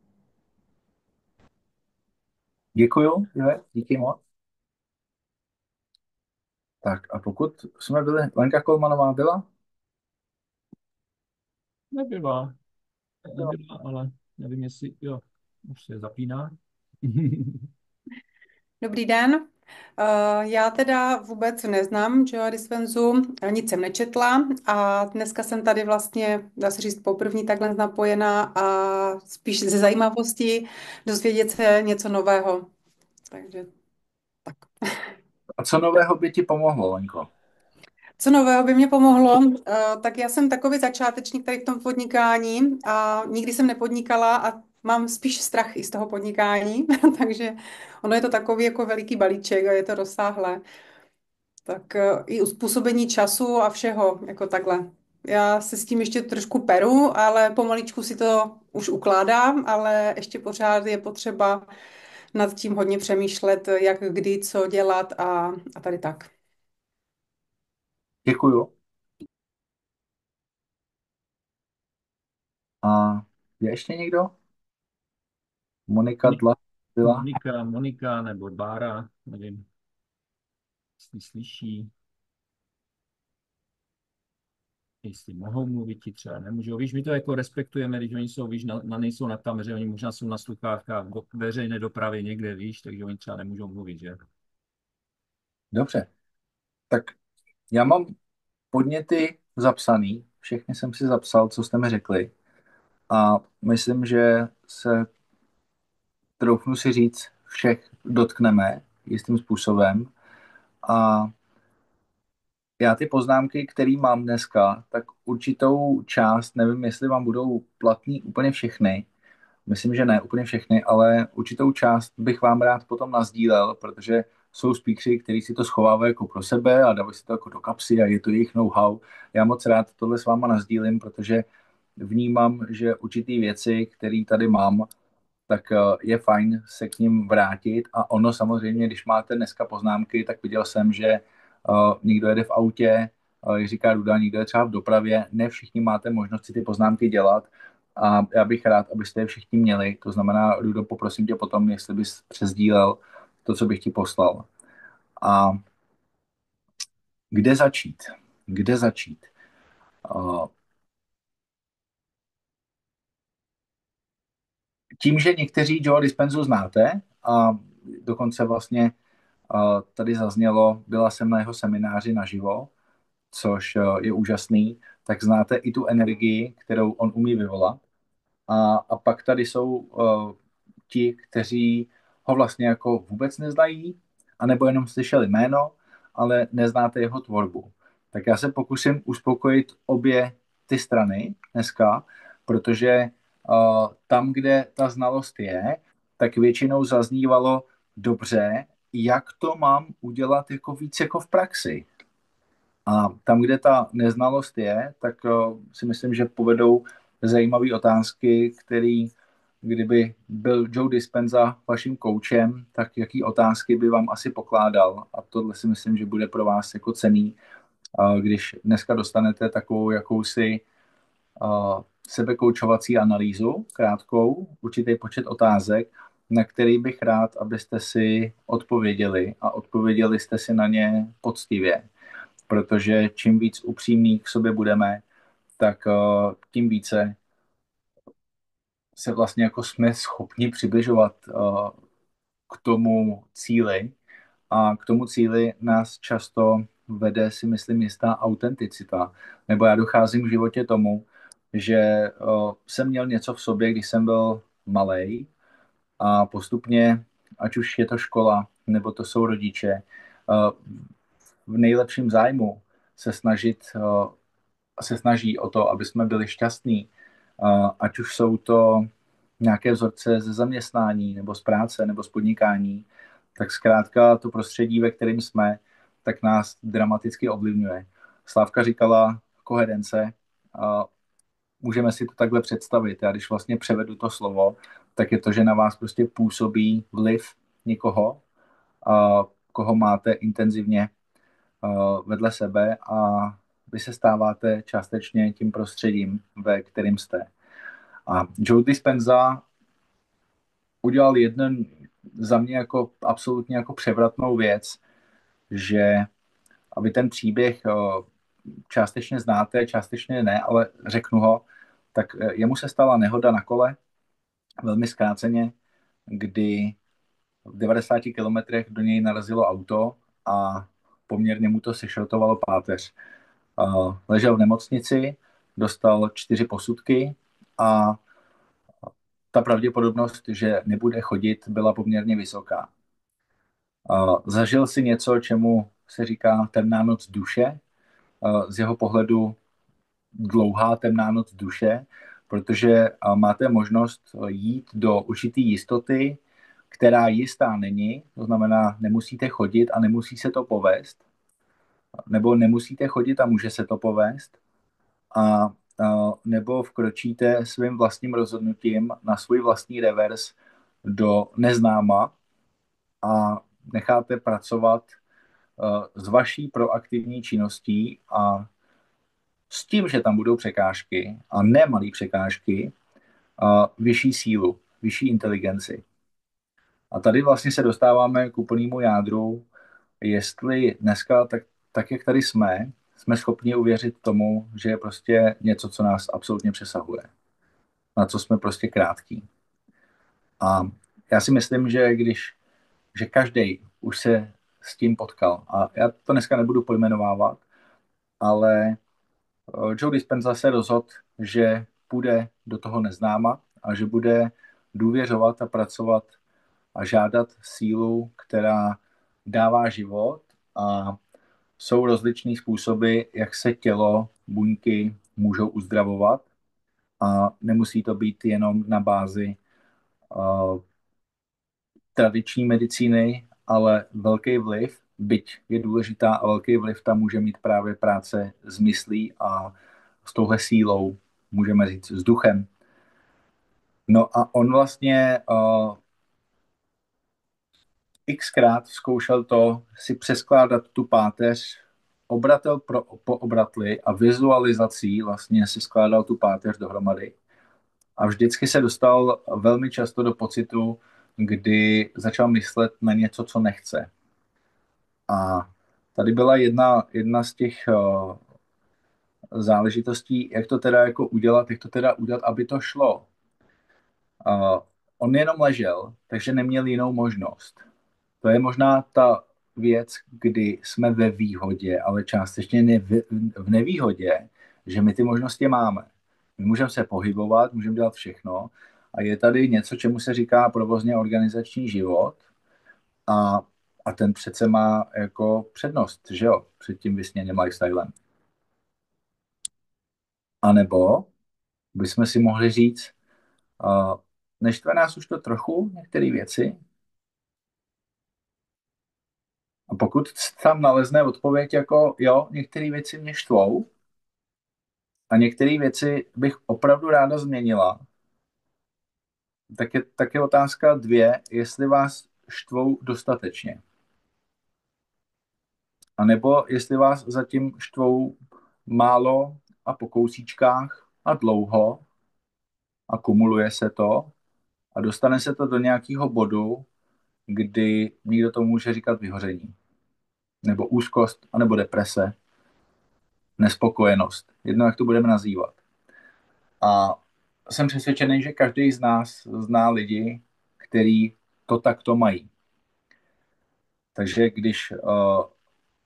Speaker 2: Děkuju, díky moc. Tak a pokud jsme byli, Lenka Kolmanová byla?
Speaker 1: Nebyla, ale nevím, jestli, jo, už se zapíná.
Speaker 19: Dobrý den. Já teda vůbec neznám Joea Dispenzu, nic jsem nečetla a dneska jsem tady vlastně, dá se říct, poprvé takhle napojená a spíš ze zajímavosti dozvědět se něco nového. Takže tak.
Speaker 2: A co nového by ti pomohlo, Lenko?
Speaker 19: Co nového by mě pomohlo? Tak já jsem takový začátečník tady v tom podnikání a nikdy jsem nepodnikala a mám spíš strach i z toho podnikání, takže ono je to takový jako veliký balíček a je to rozsáhlé. Tak i uspůsobení času a všeho, jako takhle. Já se s tím ještě trošku peru, ale pomaličku si to už ukládám, ale ještě pořád je potřeba nad tím hodně přemýšlet, jak kdy, co dělat a tady tak.
Speaker 2: Děkuju. A je ještě někdo? Monika Dla byla?
Speaker 1: Monika nebo Bára, nevím, jestli slyší, jestli mohou mluvit, ti třeba nemůžou. Víš, my to jako respektujeme, když oni jsou, víš, nejsou na kameře, oni možná jsou na sluchátkách v veřejné dopravě někde, víš, takže oni třeba nemůžou mluvit, že?
Speaker 2: Dobře. Tak já mám podněty zapsaný, všechny jsem si zapsal, co jste mi řekli. A myslím, že se, troufnu si říct, všech dotkneme jistým způsobem. A já ty poznámky, které mám dneska, tak určitou část, nevím, jestli vám budou platný úplně všechny, myslím, že ne úplně všechny, ale určitou část bych vám rád potom nasdílel, protože jsou speakeři, kteří si to schovávají jako pro sebe a dávají si to jako do kapsy a je to jejich know-how. Já moc rád tohle s váma nasdílím, protože vnímám, že určitý věci, které tady mám, tak je fajn se k ním vrátit. A ono samozřejmě, když máte dneska poznámky, tak viděl jsem, že někdo jede v autě, jak říká Ruda, někdo je třeba v dopravě, ne všichni máte možnost si ty poznámky dělat a já bych rád, abyste je všichni měli. To znamená, Rudo, poprosím tě potom, jestli bys přesdílel to, co bych ti poslal. A kde začít? Kde začít? Tím, že někteří Joe Dispenzu znáte a dokonce vlastně tady zaznělo, byla jsem na jeho semináři naživo, což je úžasný, tak znáte i tu energii, kterou on umí vyvolat. A pak tady jsou ti, kteří ho vlastně jako vůbec neznají, anebo jenom slyšeli jméno, ale neznáte jeho tvorbu. Tak já se pokusím uspokojit obě ty strany dneska, protože tam, kde ta znalost je, tak většinou zaznívalo dobře, jak to mám udělat jako víc jako v praxi. A tam, kde ta neznalost je, tak si myslím, že povedou zajímavé otázky, který, kdyby byl Joe Dispenza vaším koučem, tak jaký otázky by vám asi pokládal. A tohle si myslím, že bude pro vás jako cenný, když dneska dostanete takovou jakousi sebekoučovací analýzu, krátkou, určitý počet otázek, na který bych rád, abyste si odpověděli a odpověděli jste si na ně poctivě. Protože čím víc upřímný k sobě budeme, tak tím více se vlastně jako jsme schopni přibližovat k tomu cíli. A k tomu cíli nás často vede, si myslím, jistá autenticita. Nebo já docházím v životě tomu, že jsem měl něco v sobě, když jsem byl malej a postupně, ať už je to škola, nebo to jsou rodiče, v nejlepším zájmu se snaží o to, aby jsme byli šťastní, ať už jsou to nějaké vzorce ze zaměstnání, nebo z práce, nebo z podnikání, tak zkrátka to prostředí, ve kterém jsme, tak nás dramaticky ovlivňuje. Slávka říkala koherence, můžeme si to takhle představit. Já když vlastně převedu to slovo, tak je to, že na vás prostě působí vliv někoho, koho máte intenzivně vedle sebe a vy se stáváte částečně tím prostředím, ve kterým jste. A Joe Dispenza udělal jeden za mě jako absolutně jako převratnou věc, že a vy ten příběh částečně znáte, částečně ne, ale řeknu ho, tak jemu se stala nehoda na kole, velmi zkráceně, kdy v 90 kilometrech do něj narazilo auto a poměrně mu to sešrotovalo páteř. Ležel v nemocnici, dostal 4 posudky a ta pravděpodobnost, že nebude chodit, byla poměrně vysoká. Zažil si něco, čemu se říká temná noc duše. Z jeho pohledu dlouhá temná noc duše, protože máte možnost jít do určitý jistoty, která jistá není, to znamená, nemusíte chodit a nemusí se to povést, nebo nemusíte chodit a může se to povést, a nebo vkročíte svým vlastním rozhodnutím na svůj vlastní revers do neznáma a necháte pracovat s vaší proaktivní činností a s tím, že tam budou překážky, a ne malé překážky, vyšší sílu, vyšší inteligenci. A tady vlastně se dostáváme k úplnému jádru, jestli dneska, tak jak tady jsme schopni uvěřit tomu, že je prostě něco, co nás absolutně přesahuje. Na co jsme prostě krátký. A já si myslím, že každý už se s tím potkal. A já to dneska nebudu pojmenovávat, ale Joe Dispenza se rozhodl, že půjde do toho neznáma a že bude důvěřovat a pracovat a žádat sílu, která dává život, a jsou rozličné způsoby, jak se tělo, buňky můžou uzdravovat, a nemusí to být jenom na bázi tradiční medicíny, ale velký vliv, byť je důležitá, a velký vliv tam může mít právě práce s myslí a s touhle sílou, můžeme říct, s duchem. No a on vlastně xkrát zkoušel to si přeskládat tu páteř obratel po obratli a vizualizací vlastně si skládal tu páteř dohromady. A vždycky se dostal velmi často do pocitu, kdy začal myslet na něco, co nechce. A tady byla jedna z těch záležitostí, jak to teda udělat, aby to šlo. On jenom ležel, takže neměl jinou možnost. To je možná ta věc, kdy jsme ve výhodě, ale částečně v nevýhodě, že my ty možnosti máme. My můžeme se pohybovat, můžeme dělat všechno, a je tady něco, čemu se říká provozně organizační život, a ten přece má jako přednost, že jo, před tím vysněným lifestylem. A nebo bychom si mohli říct, neštve nás už to trochu, některé věci? A pokud tam nalezne odpověď jako jo, některé věci mě štvou a některé věci bych opravdu ráda změnila, tak je otázka 2, jestli vás štvou dostatečně. A nebo jestli vás zatím štvou málo a po kousíčkách a dlouho a kumuluje se to a dostane se to do nějakého bodu, kdy někdo to může říkat vyhoření. Nebo úzkost, anebo deprese, nespokojenost. Jedno, jak to budeme nazývat. A jsem přesvědčený, že každý z nás zná lidi, kteří to takto mají. Takže když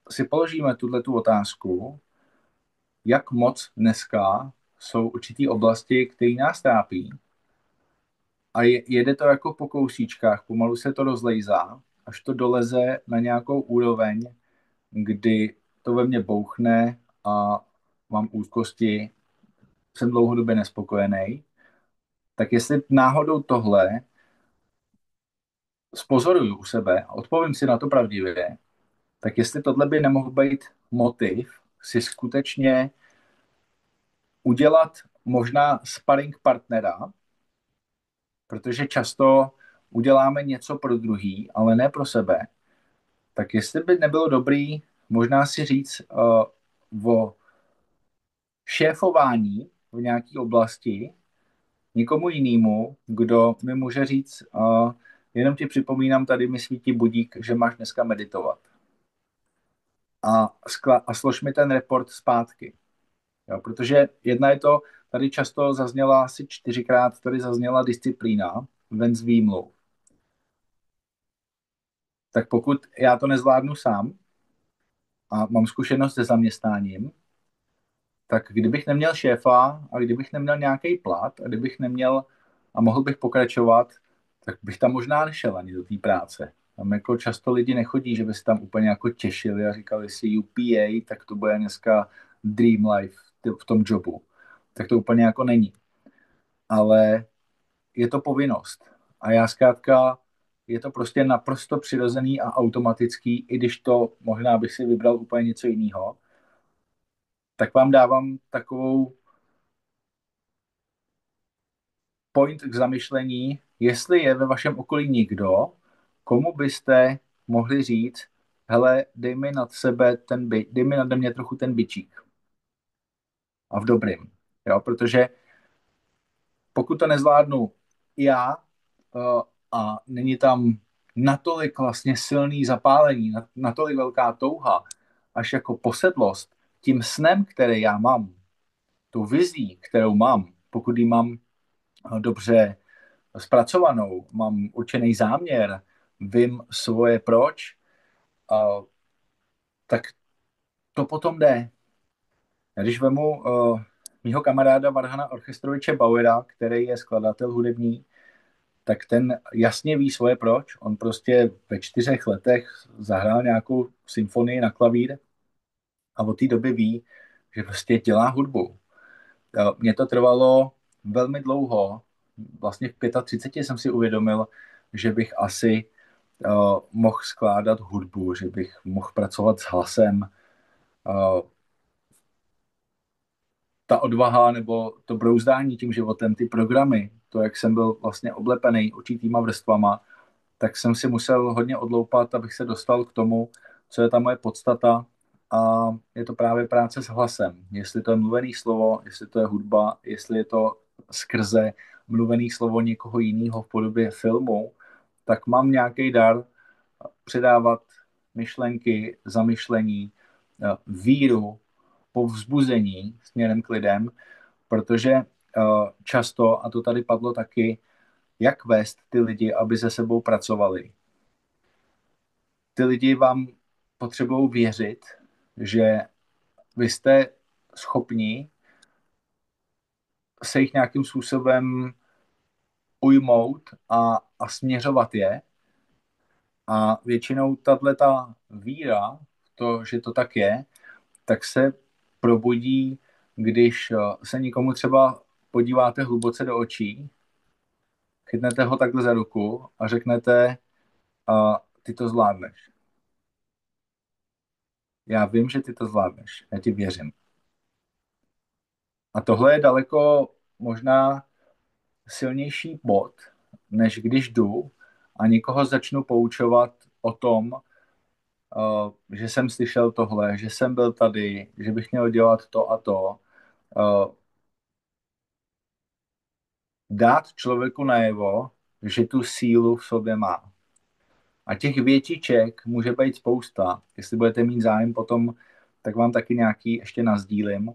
Speaker 2: si položíme tu otázku, jak moc dneska jsou určitý oblasti, které nás trápí, a jede to jako po kousíčkách, pomalu se to rozlejzá, až to doleze na nějakou úroveň, kdy to ve mně bouchne a mám úzkosti, jsem dlouhodobě nespokojený, tak jestli náhodou tohle spozoruju u sebe a odpovím si na to pravdivě, tak jestli tohle by nemohl být motiv si skutečně udělat možná sparring partnera, protože často uděláme něco pro druhý, ale ne pro sebe, tak jestli by nebylo dobrý možná si říct o šéfování v nějaké oblasti někomu jinému, kdo mi může říct, jenom ti připomínám, tady mi svítí budík, že máš dneska meditovat. A slož mi ten report zpátky. Jo, protože jedna je to, tady často zazněla asi 4krát, tady zazněla disciplína, ven z výmluv. Tak pokud já to nezvládnu sám a mám zkušenost se zaměstnáním, tak kdybych neměl šéfa a kdybych neměl nějaký plat a kdybych neměl a mohl bych pokračovat, tak bych tam možná nešel ani do té práce. Tam jako často lidi nechodí, že by se tam úplně jako těšili a říkali si UPA, tak to bude dneska dream life v tom jobu. Tak to úplně jako není. ale je to povinnost. A já zkrátka, je to prostě naprosto přirozený a automatický, i když to možná bych si vybral úplně něco jiného, tak vám dávám takovou point k zamyšlení, jestli je ve vašem okolí někdo, komu byste mohli říct, hele, dej mi nade mě trochu ten bičík. A v dobrým. Jo, protože pokud to nezvládnu já a není tam natolik vlastně silný zapálení, natolik velká touha, až jako posedlost tím snem, který já mám, tu vizí, kterou mám, pokud ji mám dobře zpracovanou, mám určený záměr, vím svoje proč, tak to potom jde. Když vemu mýho kamaráda Varhana Orchestroviče Bauera, který je skladatel hudební, tak ten jasně ví svoje proč. On prostě ve 4 letech zahrál nějakou symfonii na klavír a od té doby ví, že prostě dělá hudbu. Mně to trvalo velmi dlouho. Vlastně v 35 jsem si uvědomil, že bych asi mohl skládat hudbu, že bych mohl pracovat s hlasem. Ta odvaha nebo to brouzdání tím životem, ty programy, to, jak jsem byl vlastně oblepený určitýma vrstvama, tak jsem si musel hodně odloupat, abych se dostal k tomu, co je ta moje podstata, a je to právě práce s hlasem. Jestli to je mluvený slovo, jestli to je hudba, jestli je to skrze mluvený slovo někoho jiného v podobě filmu, tak mám nějaký dar předávat myšlenky, zamyšlení, víru, povzbuzení směrem k lidem, protože často, a to tady padlo taky, jak vést ty lidi, aby se sebou pracovali. Ty lidi vám potřebují věřit, že vy jste schopni se jich nějakým způsobem ujmout a směřovat je. A většinou tato víra v to, že to tak je, tak se probudí, když se někomu třeba podíváte hluboce do očí, chytnete ho takhle za ruku a řeknete, ty to zvládneš. Já vím, že ty to zvládneš. Já ti věřím. A tohle je daleko možná silnější bod, než když jdu a někoho začnu poučovat o tom, že jsem slyšel tohle, že jsem byl tady, že bych měl dělat to a to. Dát člověku najevo, že tu sílu v sobě má. A těch větiček může být spousta. Jestli budete mít zájem potom, tak vám taky nějaký ještě nasdílím.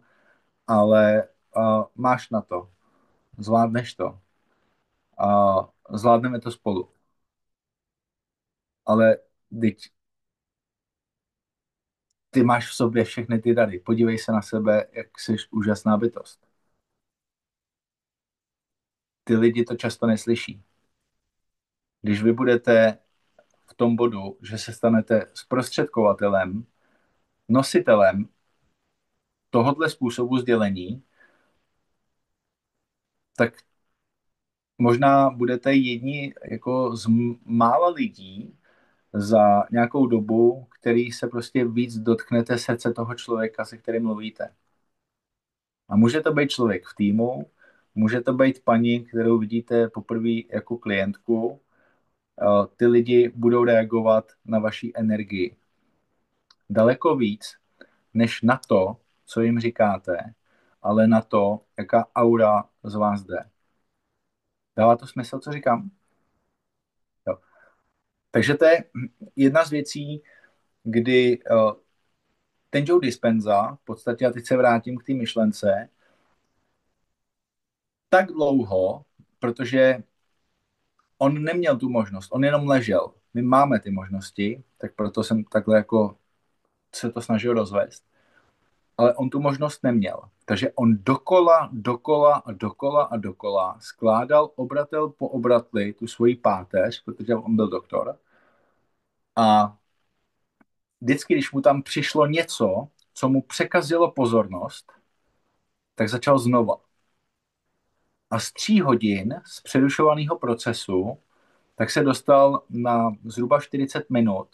Speaker 2: Ale máš na to. Zvládneš to. Zvládneme to spolu. Ale ty máš v sobě všechny ty dary. Podívej se na sebe, jak jsi úžasná bytost. Ty lidi to často neslyší. Když vy budete v tom bodu, že se stanete zprostředkovatelem, nositelem tohoto způsobu sdělení, tak možná budete jedni jako z mála lidí za nějakou dobu, který se prostě víc dotknete srdce toho člověka, se kterým mluvíte. A může to být člověk v týmu, může to být paní, kterou vidíte poprvé jako klientku. Ty lidi budou reagovat na vaši energii. Daleko víc, než na to, co jim říkáte, ale na to, jaká aura z vás jde. Dává to smysl, co říkám? Jo. Takže to je jedna z věcí, kdy ten Joe Dispenza, v podstatě, a teď se vrátím k té myšlence, tak dlouho, protože on neměl tu možnost, on jenom ležel. My máme ty možnosti, tak proto jsem takhle jako se to snažil rozvést. Ale on tu možnost neměl. Takže on dokola skládal obratel po obratli tu svoji páteř, protože on byl doktor. A vždycky, když mu tam přišlo něco, co mu překazilo pozornost, tak začal znova. a z 3 hodin z přerušovaného procesu tak se dostal na zhruba 40 minut,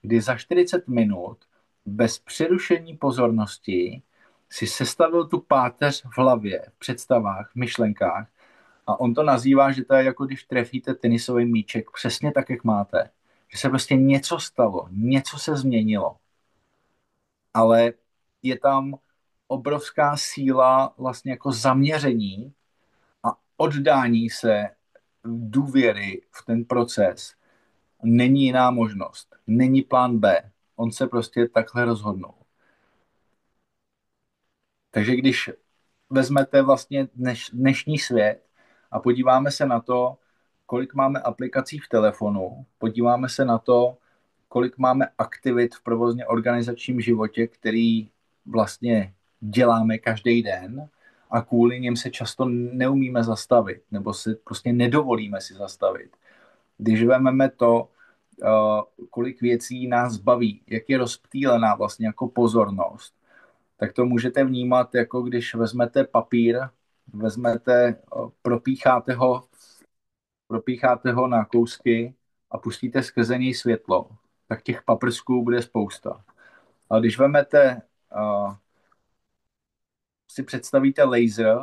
Speaker 2: kdy za 40 minut bez přerušení pozornosti si sestavil tu páteř v hlavě, v představách, v myšlenkách a on to nazývá, že to je jako když trefíte tenisový míček přesně tak, jak máte. Že se prostě něco stalo, něco se změnilo. Ale je tam obrovská síla vlastně jako zaměření a oddání se důvěry v ten proces. Není jiná možnost. Není plán B. On se prostě takhle rozhodnul. Takže když vezmete vlastně dnešní svět a podíváme se na to, kolik máme aplikací v telefonu, podíváme se na to, kolik máme aktivit v provozně organizačním životě, který vlastně děláme každý den a kvůli něm se často neumíme zastavit, nebo si prostě nedovolíme si zastavit. Když vezmeme to, kolik věcí nás baví, jak je rozptýlená vlastně jako pozornost, tak to můžete vnímat, jako když vezmete papír, propícháte ho na kousky a pustíte skrze něj světlo, tak těch paprsků bude spousta. Ale když si představíte laser,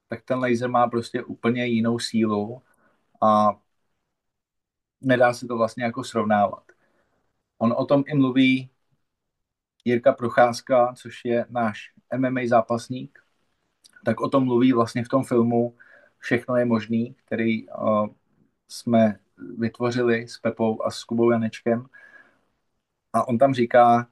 Speaker 2: tak ten laser má prostě úplně jinou sílu a nedá se to vlastně jako srovnávat. On o tom i mluví Jirka Procházka, což je náš MMA zápasník, tak o tom mluví vlastně v tom filmu Všechno je možný, který jsme vytvořili s Pepou a s Kubou Janečkem. A on tam říká,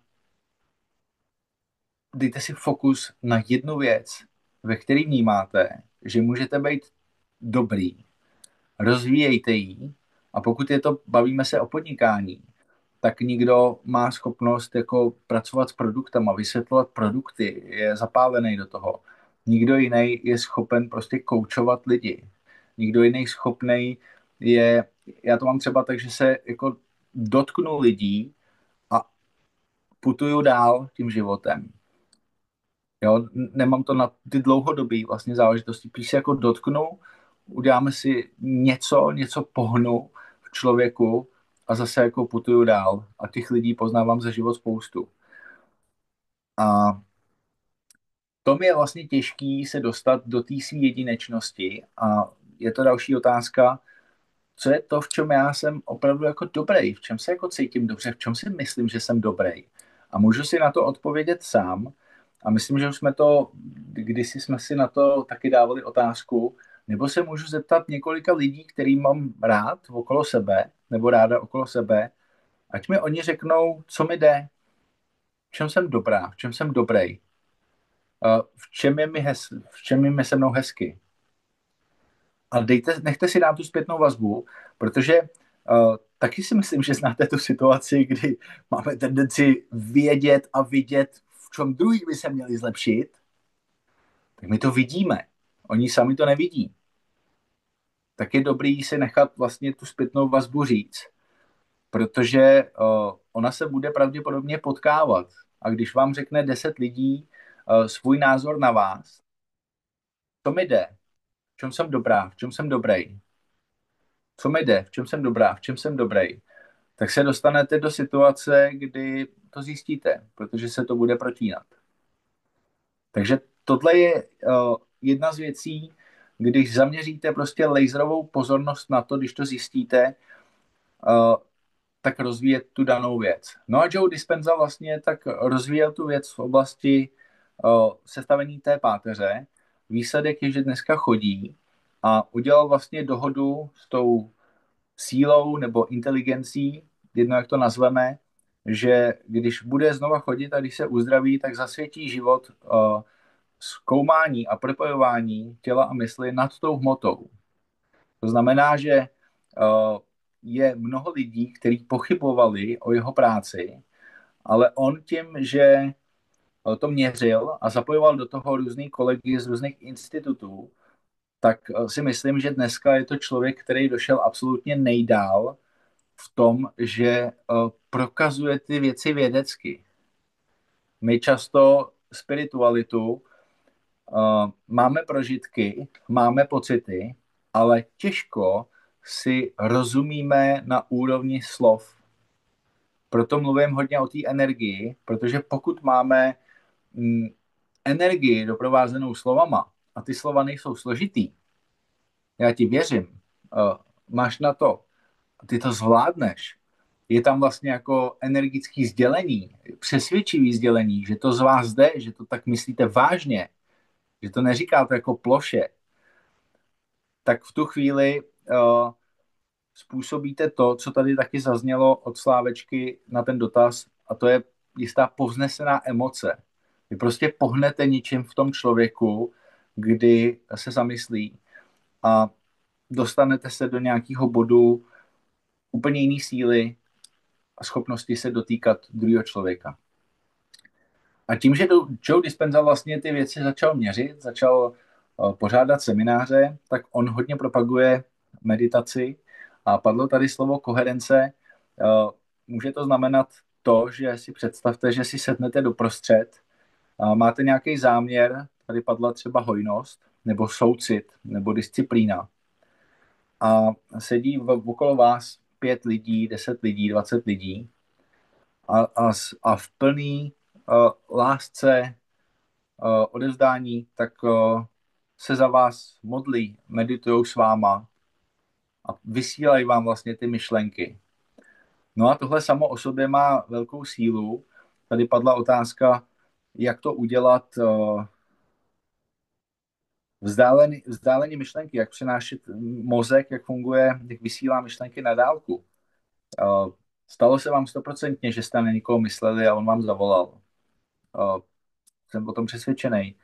Speaker 2: dejte si fokus na jednu věc, ve které vnímáte, že můžete být dobrý. Rozvíjejte ji a pokud bavíme se o podnikání, tak někdo má schopnost jako pracovat s produktama, vysvětlovat produkty, je zapálený do toho. Nikdo jiný je schopen prostě koučovat lidi. Nikdo jiný schopný je, já to mám třeba tak, že se jako dotknu lidí a putuju dál tím životem. Jo, nemám to na ty dlouhodobé vlastně záležitosti. Když se jako dotknu, uděláme si něco pohnu v člověku a zase jako putuju dál. A těch lidí poznávám za život spoustu. A to mi je vlastně těžký se dostat do té své jedinečnosti. A je to další otázka, co je to, v čem já jsem opravdu jako dobrý, v čem se jako cítím dobře, v čem si myslím, že jsem dobrý. A můžu si na to odpovědět sám. A myslím, že už kdysi jsme si na to taky dávali otázku, nebo se můžu zeptat několika lidí, který mám rád okolo sebe, nebo ráda okolo sebe, ať mi oni řeknou, co mi jde, v čem jsem dobrá, v čem jsem dobrý, v čem je mi se mnou hezky. A nechte si dát tu zpětnou vazbu, protože taky si myslím, že znáte tu situaci, kdy máme tendenci vědět a vidět, v čem druhý by se měli zlepšit, tak my to vidíme. Oni sami to nevidí. Tak je dobrý si nechat vlastně tu zpětnou vazbu říct, protože ona se bude pravděpodobně potkávat. A když vám řekne 10 lidí svůj názor na vás, co mi jde, v čem jsem dobrá, v čem jsem dobrý, co mi jde, v čem jsem dobrá, v čem jsem dobrý, tak se dostanete do situace, kdy to zjistíte, protože se to bude protínat. Takže tohle je jedna z věcí, když zaměříte prostě laserovou pozornost na to, když to zjistíte, tak rozvíjet tu danou věc. No a Joe Dispenza vlastně tak rozvíjel tu věc v oblasti sestavení té páteře. Výsledek je, že dneska chodí a udělal vlastně dohodu s tou sílou nebo inteligencí, jedno jak to nazveme, že když bude znova chodit a když se uzdraví, tak zasvětí život zkoumání a propojování těla a mysli nad tou hmotou. To znamená, že je mnoho lidí, kteří pochybovali o jeho práci, ale on tím, že to měřil a zapojoval do toho různý kolegy z různých institutů, tak si myslím, že dneska je to člověk, který došel absolutně nejdál v tom, že prokazuje ty věci vědecky. My často spiritualitu máme prožitky, máme pocity, ale těžko si rozumíme na úrovni slov. Proto mluvím hodně o té energii, protože pokud máme energii doprovázenou slovama a ty slova nejsou složitý, já ti věřím, máš na to, ty to zvládneš, je tam vlastně jako energický sdělení, přesvědčivý sdělení, že to z vás jde, že to tak myslíte vážně, že to neříkáte jako ploše, tak v tu chvíli způsobíte to, co tady taky zaznělo od Slávečky na ten dotaz, a to je jistá povznesená emoce. Vy prostě pohnete něčím v tom člověku, kdy se zamyslí a dostanete se do nějakého bodu úplně jiný síly a schopnosti se dotýkat druhého člověka. A tím, že Joe Dispenza vlastně ty věci začal měřit, začal pořádat semináře, tak on hodně propaguje meditaci a padlo tady slovo koherence. Může to znamenat to, že si představte, že si sednete doprostřed, máte nějaký záměr, tady padla třeba hojnost, nebo soucit, nebo disciplína. A sedí okolo vás 5 lidí, 10 lidí, 20 lidí a v plný lásce, odevzdání, tak se za vás modlí, meditují s váma a vysílají vám vlastně ty myšlenky. No a tohle samo o sobě má velkou sílu. Tady padla otázka, jak to udělat vzdálený myšlenky, jak přenášet mozek, jak funguje, jak vysílá myšlenky na dálku. Stalo se vám 100%, že jste na někoho mysleli a on vám zavolal. Jsem o tom přesvědčený.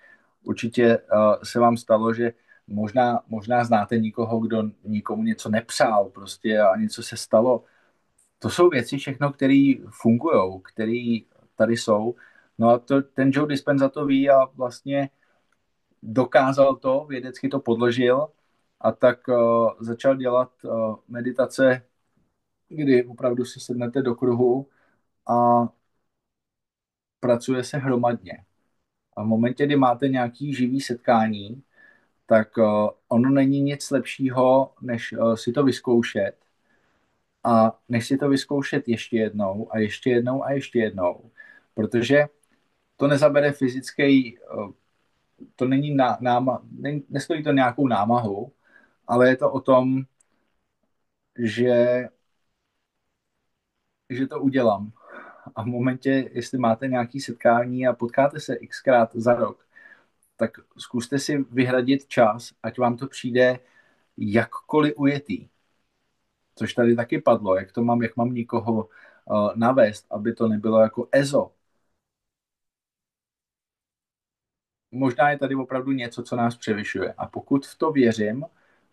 Speaker 2: Určitě se vám stalo, že možná znáte někoho, kdo nikomu něco nepřál prostě a něco se stalo. To jsou věci všechno, které fungují, které tady jsou. No a ten Joe Dispenza to ví a vlastně dokázal to, vědecky to podložil a tak začal dělat meditace, kdy opravdu si sednete do kruhu a pracuje se hromadně. A v momentě, kdy máte nějaký živý setkání, tak ono není nic lepšího, než si to vyzkoušet. A než si to vyzkoušet ještě jednou a ještě jednou a ještě jednou. Protože to nezabere fyzický, to není nestojí to nějakou námahu, ale je to o tom, že to udělám. A v momentě, jestli máte nějaké setkání a potkáte se xkrát za rok, tak zkuste si vyhradit čas, ať vám to přijde jakkoliv ujetý. Což tady taky padlo, jak mám někoho navést, aby to nebylo jako EZO. Možná je tady opravdu něco, co nás převyšuje. A pokud v to věřím,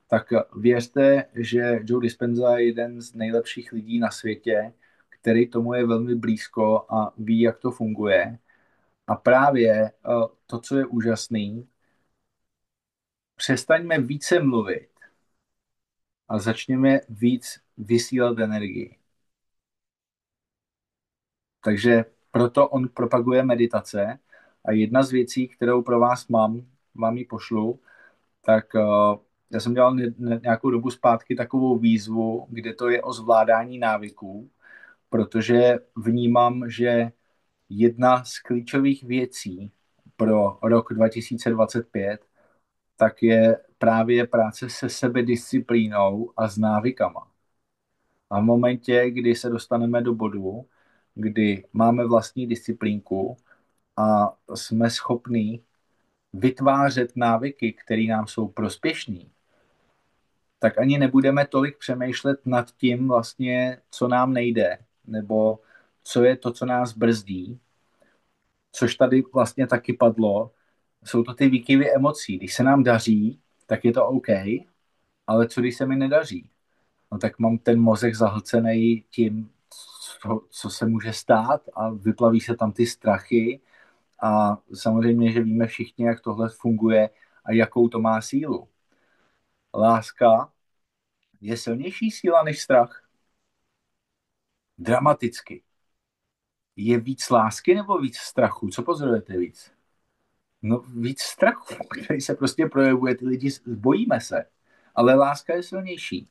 Speaker 2: tak věřte, že Joe Dispenza je jeden z nejlepších lidí na světě, který tomu je velmi blízko a ví, jak to funguje. A právě to, co je úžasný, přestaňme více mluvit a začněme víc vysílat energii. Takže proto on propaguje meditace a jedna z věcí, kterou pro vás vám ji pošlu, tak já jsem dělal nějakou dobu zpátky takovou výzvu, kde to je o zvládání návyků, protože vnímám, že jedna z klíčových věcí pro rok 2025 tak je právě práce se sebedisciplínou a s návykama. A v momentě, kdy se dostaneme do bodu, kdy máme vlastní disciplínku a jsme schopní vytvářet návyky, které nám jsou prospěšné, tak ani nebudeme tolik přemýšlet nad tím vlastně, co nám nejde, nebo co je to, co nás brzdí, což tady vlastně taky padlo. Jsou to ty výkyvy emocí. Když se nám daří, tak je to OK, ale co když se mi nedaří? No tak mám ten mozek zahlcený tím, co se může stát a vyplaví se tam ty strachy a samozřejmě, že víme všichni, jak tohle funguje a jakou to má sílu. Láska je silnější síla než strach. Dramaticky. Je víc lásky nebo víc strachu? Co pozorujete víc? No víc strachu, který se prostě projevuje, ty lidi bojíme se, ale láska je silnější.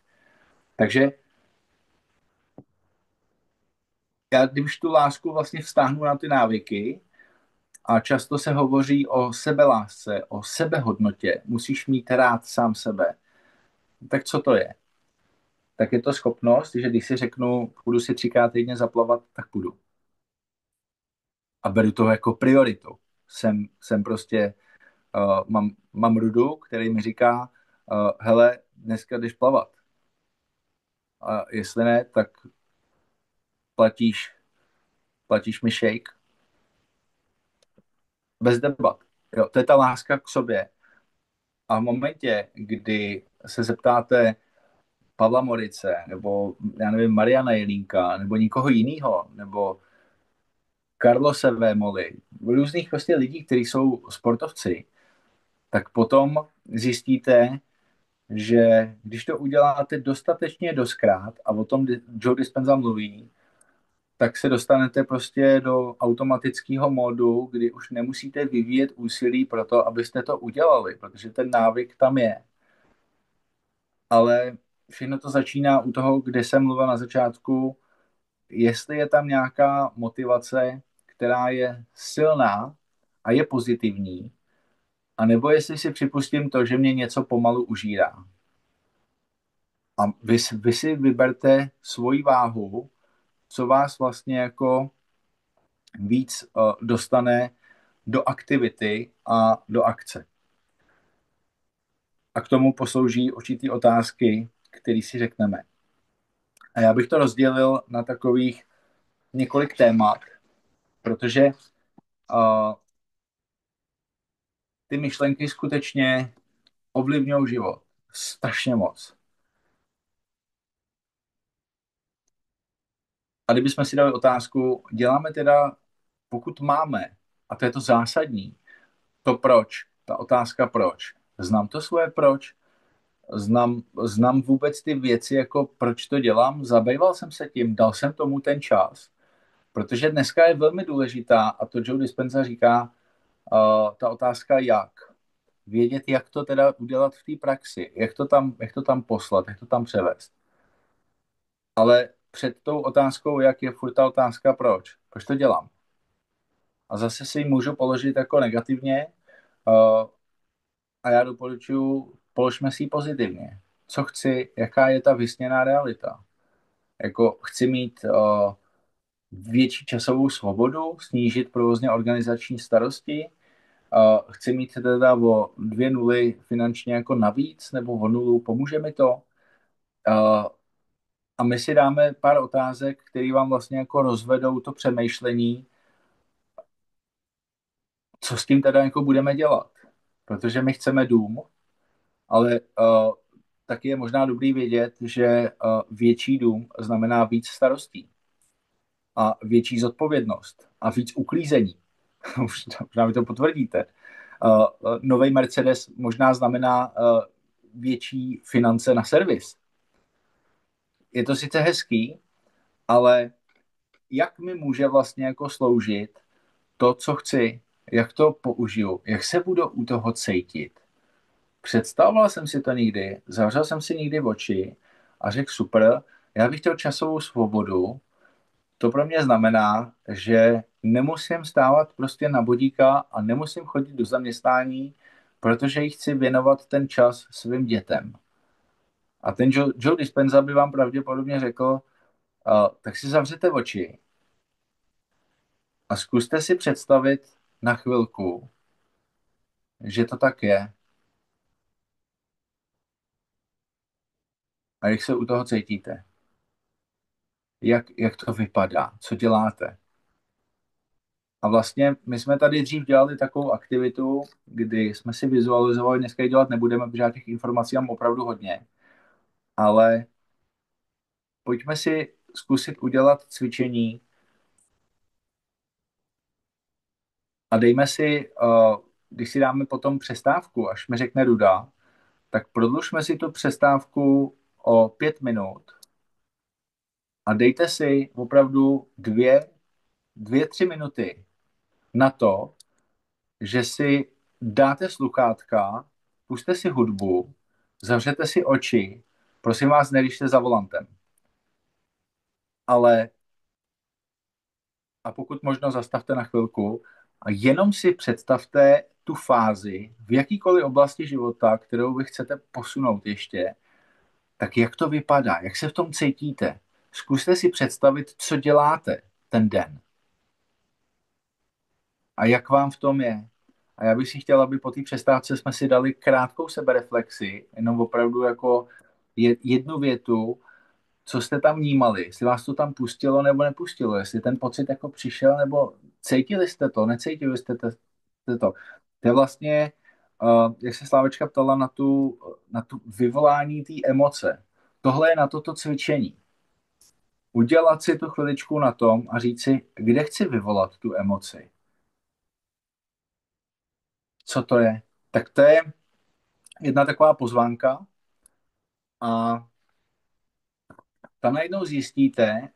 Speaker 2: Takže já když tu lásku vlastně vztáhnu na ty návyky a často se hovoří o sebelásce, o sebehodnotě, musíš mít rád sám sebe. Tak co to je? Tak je to schopnost, že když si řeknu, půjdu si 3krát týdně zaplavat, tak půjdu. A beru to jako prioritu. Jsem prostě, mám Rudu, který mi říká, hele, dneska jdeš plavat. A jestli ne, tak platíš mi shake. Bez debat. Jo, to je ta láska k sobě. A v momentě, kdy se zeptáte Pavla Morice, nebo já nevím, Mariana Jelínka, nebo nikoho jiného, nebo Carlose Vémoli, různých prostě lidí, kteří jsou sportovci, tak potom zjistíte, že když to uděláte dostatečně doskrát, a o tom Joe Dispenza mluví, tak se dostanete prostě do automatického módu, kdy už nemusíte vyvíjet úsilí pro to, abyste to udělali, protože ten návyk tam je. Ale všechno to začíná u toho, kde jsem mluvil na začátku, jestli je tam nějaká motivace, která je silná a je pozitivní, anebo jestli si připustím to, že mě něco pomalu užírá. A vy si vyberte svoji váhu, co vás vlastně jako víc dostane do aktivity a do akce. A k tomu poslouží určitý otázky, které si řekneme. A já bych to rozdělil na takových několik témat, protože ty myšlenky skutečně ovlivňují život. Strašně moc. A kdybychom si dali otázku, děláme teda, pokud máme, a to je to zásadní, to proč, ta otázka proč. Znám to svoje proč? Znám vůbec ty věci, jako proč to dělám? Zabýval jsem se tím, dal jsem tomu ten čas? Protože dneska je velmi důležitá, a to Joe Dispenza říká, ta otázka jak. Vědět, jak to teda udělat v té praxi, jak to tam poslat, jak to tam převést. Ale před tou otázkou, jak je furt ta otázka proč. Proč to dělám? A zase si ji můžu položit jako negativně a já doporučuji, položme si ji pozitivně. Co chci, jaká je ta vysněná realita? Jako chci mít větší časovou svobodu, snížit provozně organizační starosti, chci mít teda o 2 nuly finančně jako navíc, nebo o nulu, pomůže mi to? A my si dáme pár otázek, které vám vlastně jako rozvedou to přemýšlení, co s tím teda jako budeme dělat. Protože my chceme dům, ale taky je možná dobrý vědět, že větší dům znamená víc starostí a větší zodpovědnost a víc uklízení. Možná mi to potvrdíte. Nový Mercedes možná znamená větší finance na servis. Je to sice hezký, ale jak mi může vlastně jako sloužit to, co chci, jak to použiju, jak se budu u toho cítit. Představoval jsem si to někdy, zavřel jsem si někdy oči a řekl super, já bych chtěl časovou svobodu. To pro mě znamená, že nemusím stávat prostě na bodíka a nemusím chodit do zaměstnání, protože jí chci věnovat ten čas svým dětem. A ten Joe Dispenza by vám pravděpodobně řekl, tak si zavřete oči a zkuste si představit na chvilku, že to tak je. A jak se u toho cítíte? Jak to vypadá? Co děláte? A vlastně my jsme tady dřív dělali takovou aktivitu, kdy jsme si vizualizovali, dneska ji dělat nebudeme, protože těch informací mám opravdu hodně. Ale pojďme si zkusit udělat cvičení a dejme si, když si dáme potom přestávku, až mi řekne Ruda, tak prodlužme si tu přestávku o 5 minut a dejte si opravdu 2-3 minuty na to, že si dáte sluchátka, puste si hudbu, zavřete si oči, prosím vás, neryšte za volantem. Ale a pokud možno zastavte na chvilku a jenom si představte tu fázi v jakýkoliv oblasti života, kterou vy chcete posunout ještě, tak jak to vypadá, jak se v tom cítíte. Zkuste si představit, co děláte ten den a jak vám v tom je. A já bych si chtěl, aby po té přestávce jsme si dali krátkou sebereflexi, jenom opravdu jako jednu větu, co jste tam vnímali, jestli vás to tam pustilo nebo nepustilo, jestli ten pocit jako přišel, nebo cítili jste to, necítili jste to. To je vlastně, jak se Slávečka ptala na tu vyvolání té emoce. Tohle je na toto cvičení. Udělat si tu chviličku na tom a říct si, kde chci vyvolat tu emoci. Co to je? Tak to je jedna taková pozvánka a tam najednou zjistíte,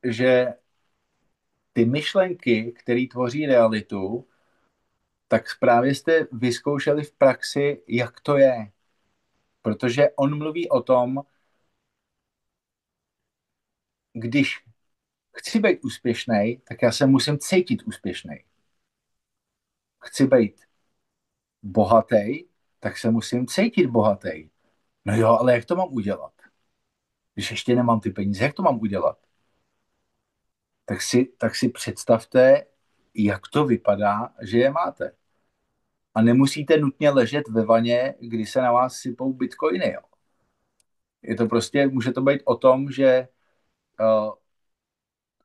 Speaker 2: že ty myšlenky, které tvoří realitu, tak právě jste vyzkoušeli v praxi, jak to je. Protože on mluví o tom, když chci být úspěšný, tak já se musím cítit úspěšný. Chci být bohatý, tak se musím cítit bohatý. No jo, ale jak to mám udělat? Když ještě nemám ty peníze, jak to mám udělat? Tak si představte, jak to vypadá, že je máte. A nemusíte nutně ležet ve vaně, kdy se na vás sypou bitcoiny. Jo. Je to prostě, může to být o tom, že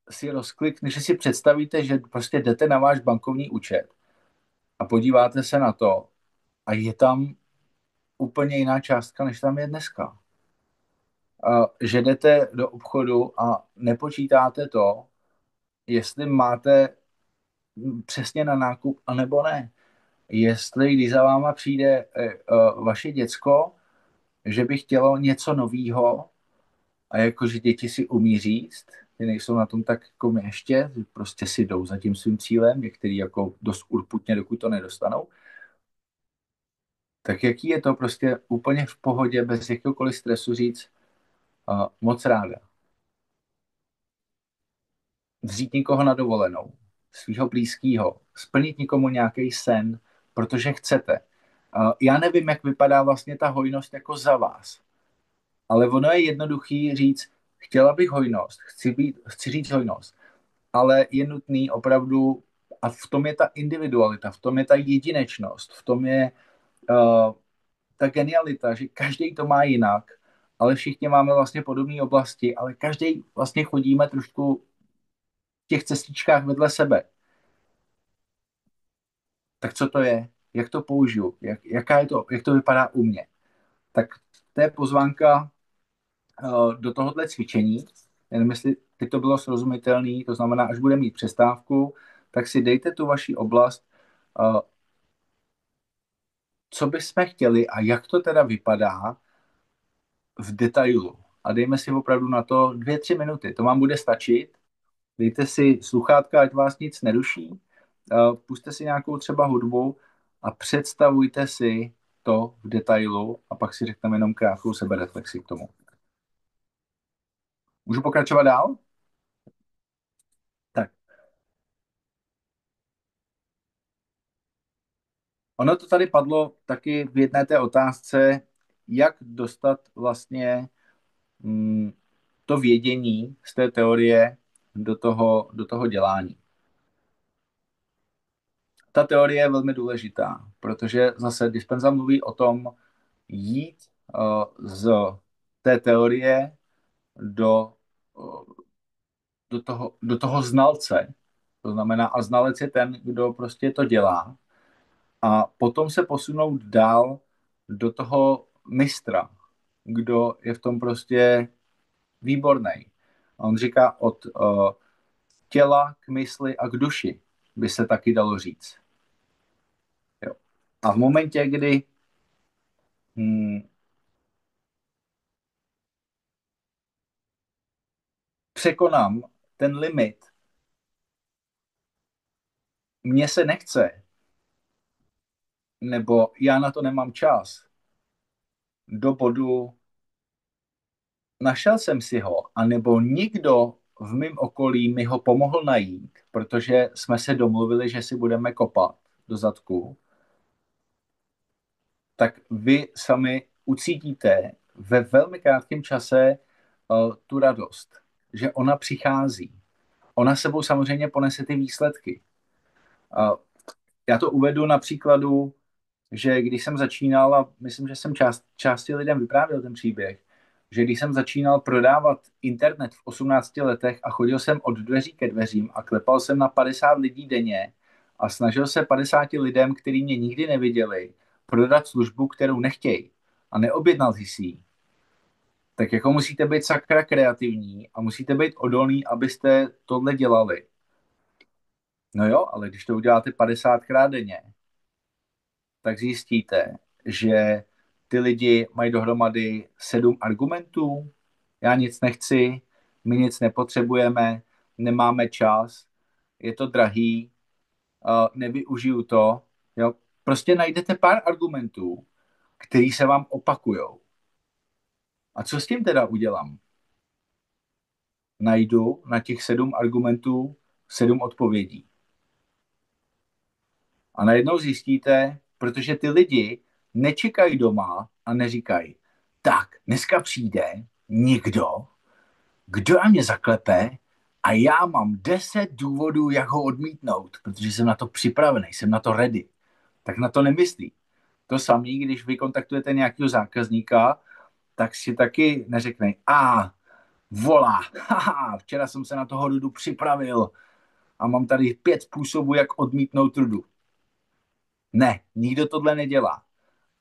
Speaker 2: si rozklikne, že si představíte, že prostě jdete na váš bankovní účet a podíváte se na to a je tam úplně jiná částka, než tam je dneska. Že jdete do obchodu a nepočítáte to, jestli máte přesně na nákup, anebo ne. Jestli, když za váma přijde vaše děcko, že by chtělo něco novýho, a jakože děti si umí říct, ty nejsou na tom tak jako my ještě, prostě si jdou za tím svým cílem, některý jako dost urputně, dokud to nedostanou. Tak jaký je to prostě úplně v pohodě, bez jakéhokoliv stresu říct moc ráda. Vzít někoho na dovolenou, svého blízkého, splnit někomu nějaký sen, protože chcete. Já nevím, jak vypadá vlastně ta hojnost jako za vás, ale ono je jednoduchý říct, chtěla bych hojnost, chci říct hojnost, ale je nutný opravdu, a v tom je ta individualita, v tom je ta jedinečnost, v tom je ta genialita, že každý to má jinak, ale všichni máme vlastně podobné oblasti, ale každý vlastně chodíme trošku v těch cestičkách vedle sebe. Tak co to je? Jak to použiju? Jak to vypadá u mě? Tak to je pozvánka do tohohle cvičení. Jenom jestli teď to bylo srozumitelné, to znamená, až bude mít přestávku, tak si dejte tu vaši oblast, co bychom chtěli a jak to teda vypadá v detailu. A dejme si opravdu na to 2-3 minuty. To vám bude stačit. Dejte si sluchátka, ať vás nic neruší. Puste si nějakou třeba hudbu a představujte si to v detailu a pak si řekneme jenom krátkou sebereflexi k tomu. Můžu pokračovat dál? Tak. Ono to tady padlo taky v jedné té otázce, jak dostat vlastně to vědění z té teorie do toho dělání. Ta teorie je velmi důležitá, protože zase Dispenza mluví o tom jít z té teorie do toho znalce. To znamená, a znalec je ten, kdo prostě to dělá. A potom se posunout dál do toho mistra, kdo je v tom prostě výborný. A on říká od těla k mysli a k duši, by se taky dalo říct. Jo. A v momentě, kdy překonám ten limit, mně se nechce, nebo já na to nemám čas, do bodu našel jsem si ho, anebo nikdo v mém okolí mi ho pomohl najít, protože jsme se domluvili, že si budeme kopat do zadku, tak vy sami ucítíte ve velmi krátkém čase tu radost, že ona přichází. Ona sebou samozřejmě ponese ty výsledky. Já to uvedu na příkladu, že když jsem začínal, a myslím, že jsem části lidem vyprávěl ten příběh, že když jsem začínal prodávat internet v 18 letech a chodil jsem od dveří ke dveřím a klepal jsem na 50 lidí denně a snažil se 50 lidem, kteří mě nikdy neviděli, prodat službu, kterou nechtějí a neobjednal si ji, tak jako musíte být sakra kreativní a musíte být odolní, abyste tohle dělali. No jo, ale když to uděláte 50krát denně, tak zjistíte, že ty lidi mají dohromady 7 argumentů. Já nic nechci, my nic nepotřebujeme, nemáme čas, je to drahý, nevyužiju to. Jo? Prostě najdete pár argumentů, který se vám opakujou. A co s tím teda udělám? Najdu na těch 7 argumentů 7 odpovědí. A najednou zjistíte, protože ty lidi nečekají doma a neříkají, tak dneska přijde někdo, kdo na mě zaklepe a já mám 10 důvodů, jak ho odmítnout, protože jsem na to připravený, jsem na to ready. Tak na to nemyslí. To samé, když vy kontaktujete nějakého zákazníka, tak si taky neřekne, volá, včera jsem se na toho Rudu připravil a mám tady 5 způsobů, jak odmítnout Rudu. Ne, nikdo tohle nedělá.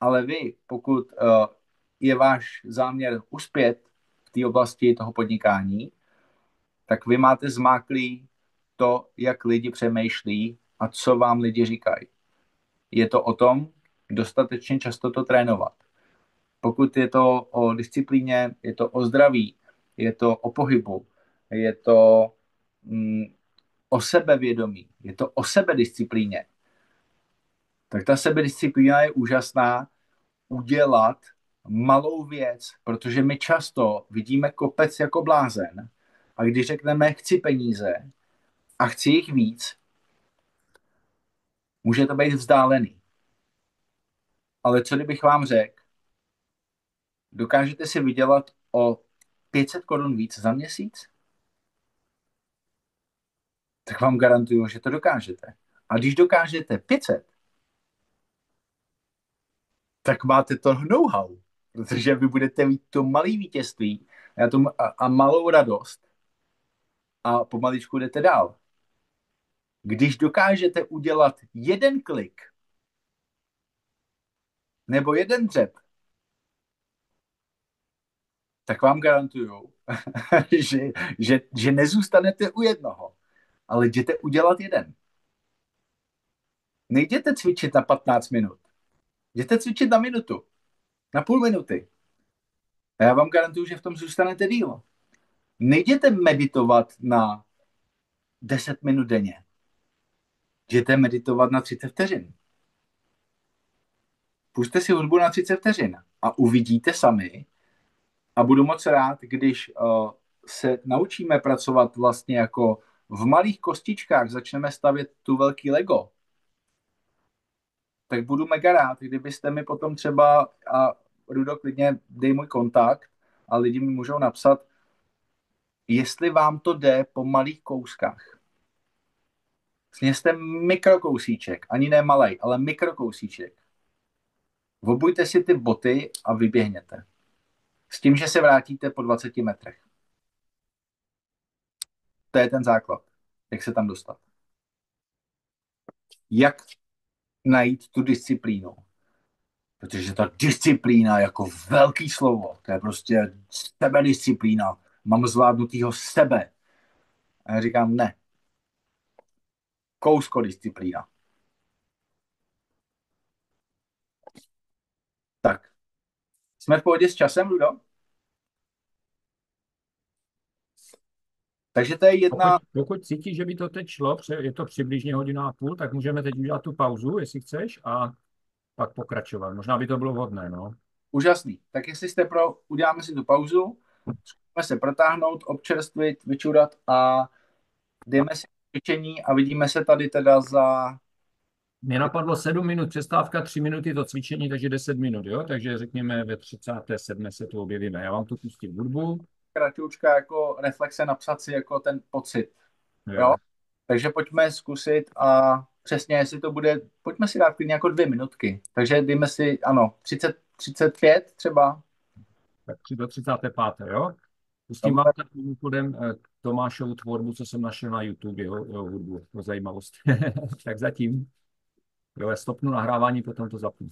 Speaker 2: Ale vy, pokud je váš záměr uspět v té oblasti toho podnikání, tak vy máte zmáklý to, jak lidi přemýšlí a co vám lidi říkají. Je to o tom dostatečně často to trénovat. Pokud je to o disciplíně, je to o zdraví, je to o pohybu, je to o sebevědomí, je to o sebedisciplíně, tak ta sebedisciplína je úžasná udělat malou věc, protože my často vidíme kopec jako blázen a když řekneme chci peníze a chci jich víc, může to být vzdálený. Ale co kdybych vám řekl, dokážete si vydělat o 500 korun víc za měsíc? Tak vám garantuju, že to dokážete. A když dokážete 500, tak máte to know-how, protože vy budete mít to malé vítězství a malou radost a pomaličku jdete dál. Když dokážete udělat jeden klik nebo jeden dřep, tak vám garantuju, že nezůstanete u jednoho, ale jděte udělat jeden. Nejděte cvičit na 15 minut. Jděte cvičit na minutu, na půl minuty. A já vám garantuju, že v tom zůstanete díl. Nejděte meditovat na 10 minut denně. Jděte meditovat na 30 vteřin. Pusťte si hudbu na 30 vteřin a uvidíte sami, a budu moc rád, když se naučíme pracovat vlastně jako v malých kostičkách, začneme stavět tu velký Lego, tak budu mega rád, kdybyste mi potom třeba, a Rudo, klidně dej můj kontakt a lidi mi můžou napsat, jestli vám to jde po malých kouskách. Sněste mikrokousíček, ani ne malej, ale mikrokousíček. Obujte si ty boty a vyběhněte. S tím, že se vrátíte po 20 metrech. To je ten základ. Jak se tam dostat. Jak najít tu disciplínu. Protože ta disciplína jako velký slovo, to je prostě sebedisciplína. Mám zvládnutýho sebe. A já říkám ne. Kousko-disciplína. Tak. Jsme v pohodě s časem, Ludo? Takže to je jedna...
Speaker 1: Pokud cítíš, že by to teď šlo, je to přibližně 1,5 hodiny, tak můžeme teď udělat tu pauzu, jestli chceš, a pak pokračovat. Možná by to bylo vhodné, no.
Speaker 2: Úžasný. Tak jestli jste pro, uděláme si tu pauzu, zkusíme se protáhnout, občerstvit, vyčurat a jdeme si cvičení a vidíme se tady teda za...
Speaker 1: Mě napadlo 7 minut přestávka, 3 minuty to cvičení, takže 10 minut, jo? Takže řekněme ve 37. se tu objevíme. Já vám tu pustím hudbu.
Speaker 2: Kratučka jako reflexe, napsat si jako ten pocit.
Speaker 1: Jo.
Speaker 2: Jo? Takže pojďme zkusit a přesně, jestli to bude, pojďme si dát klidně jako 2 minutky. Takže dejme si, ano, 35 třeba.
Speaker 1: Tak do 35. jo? Pustím vám tak mimochodem Tomášovu tvorbu, co jsem našel na YouTube, jeho hudbu, pro zajímavost. Tak zatím. Jo, já stopnu nahrávání, potom to zapnu.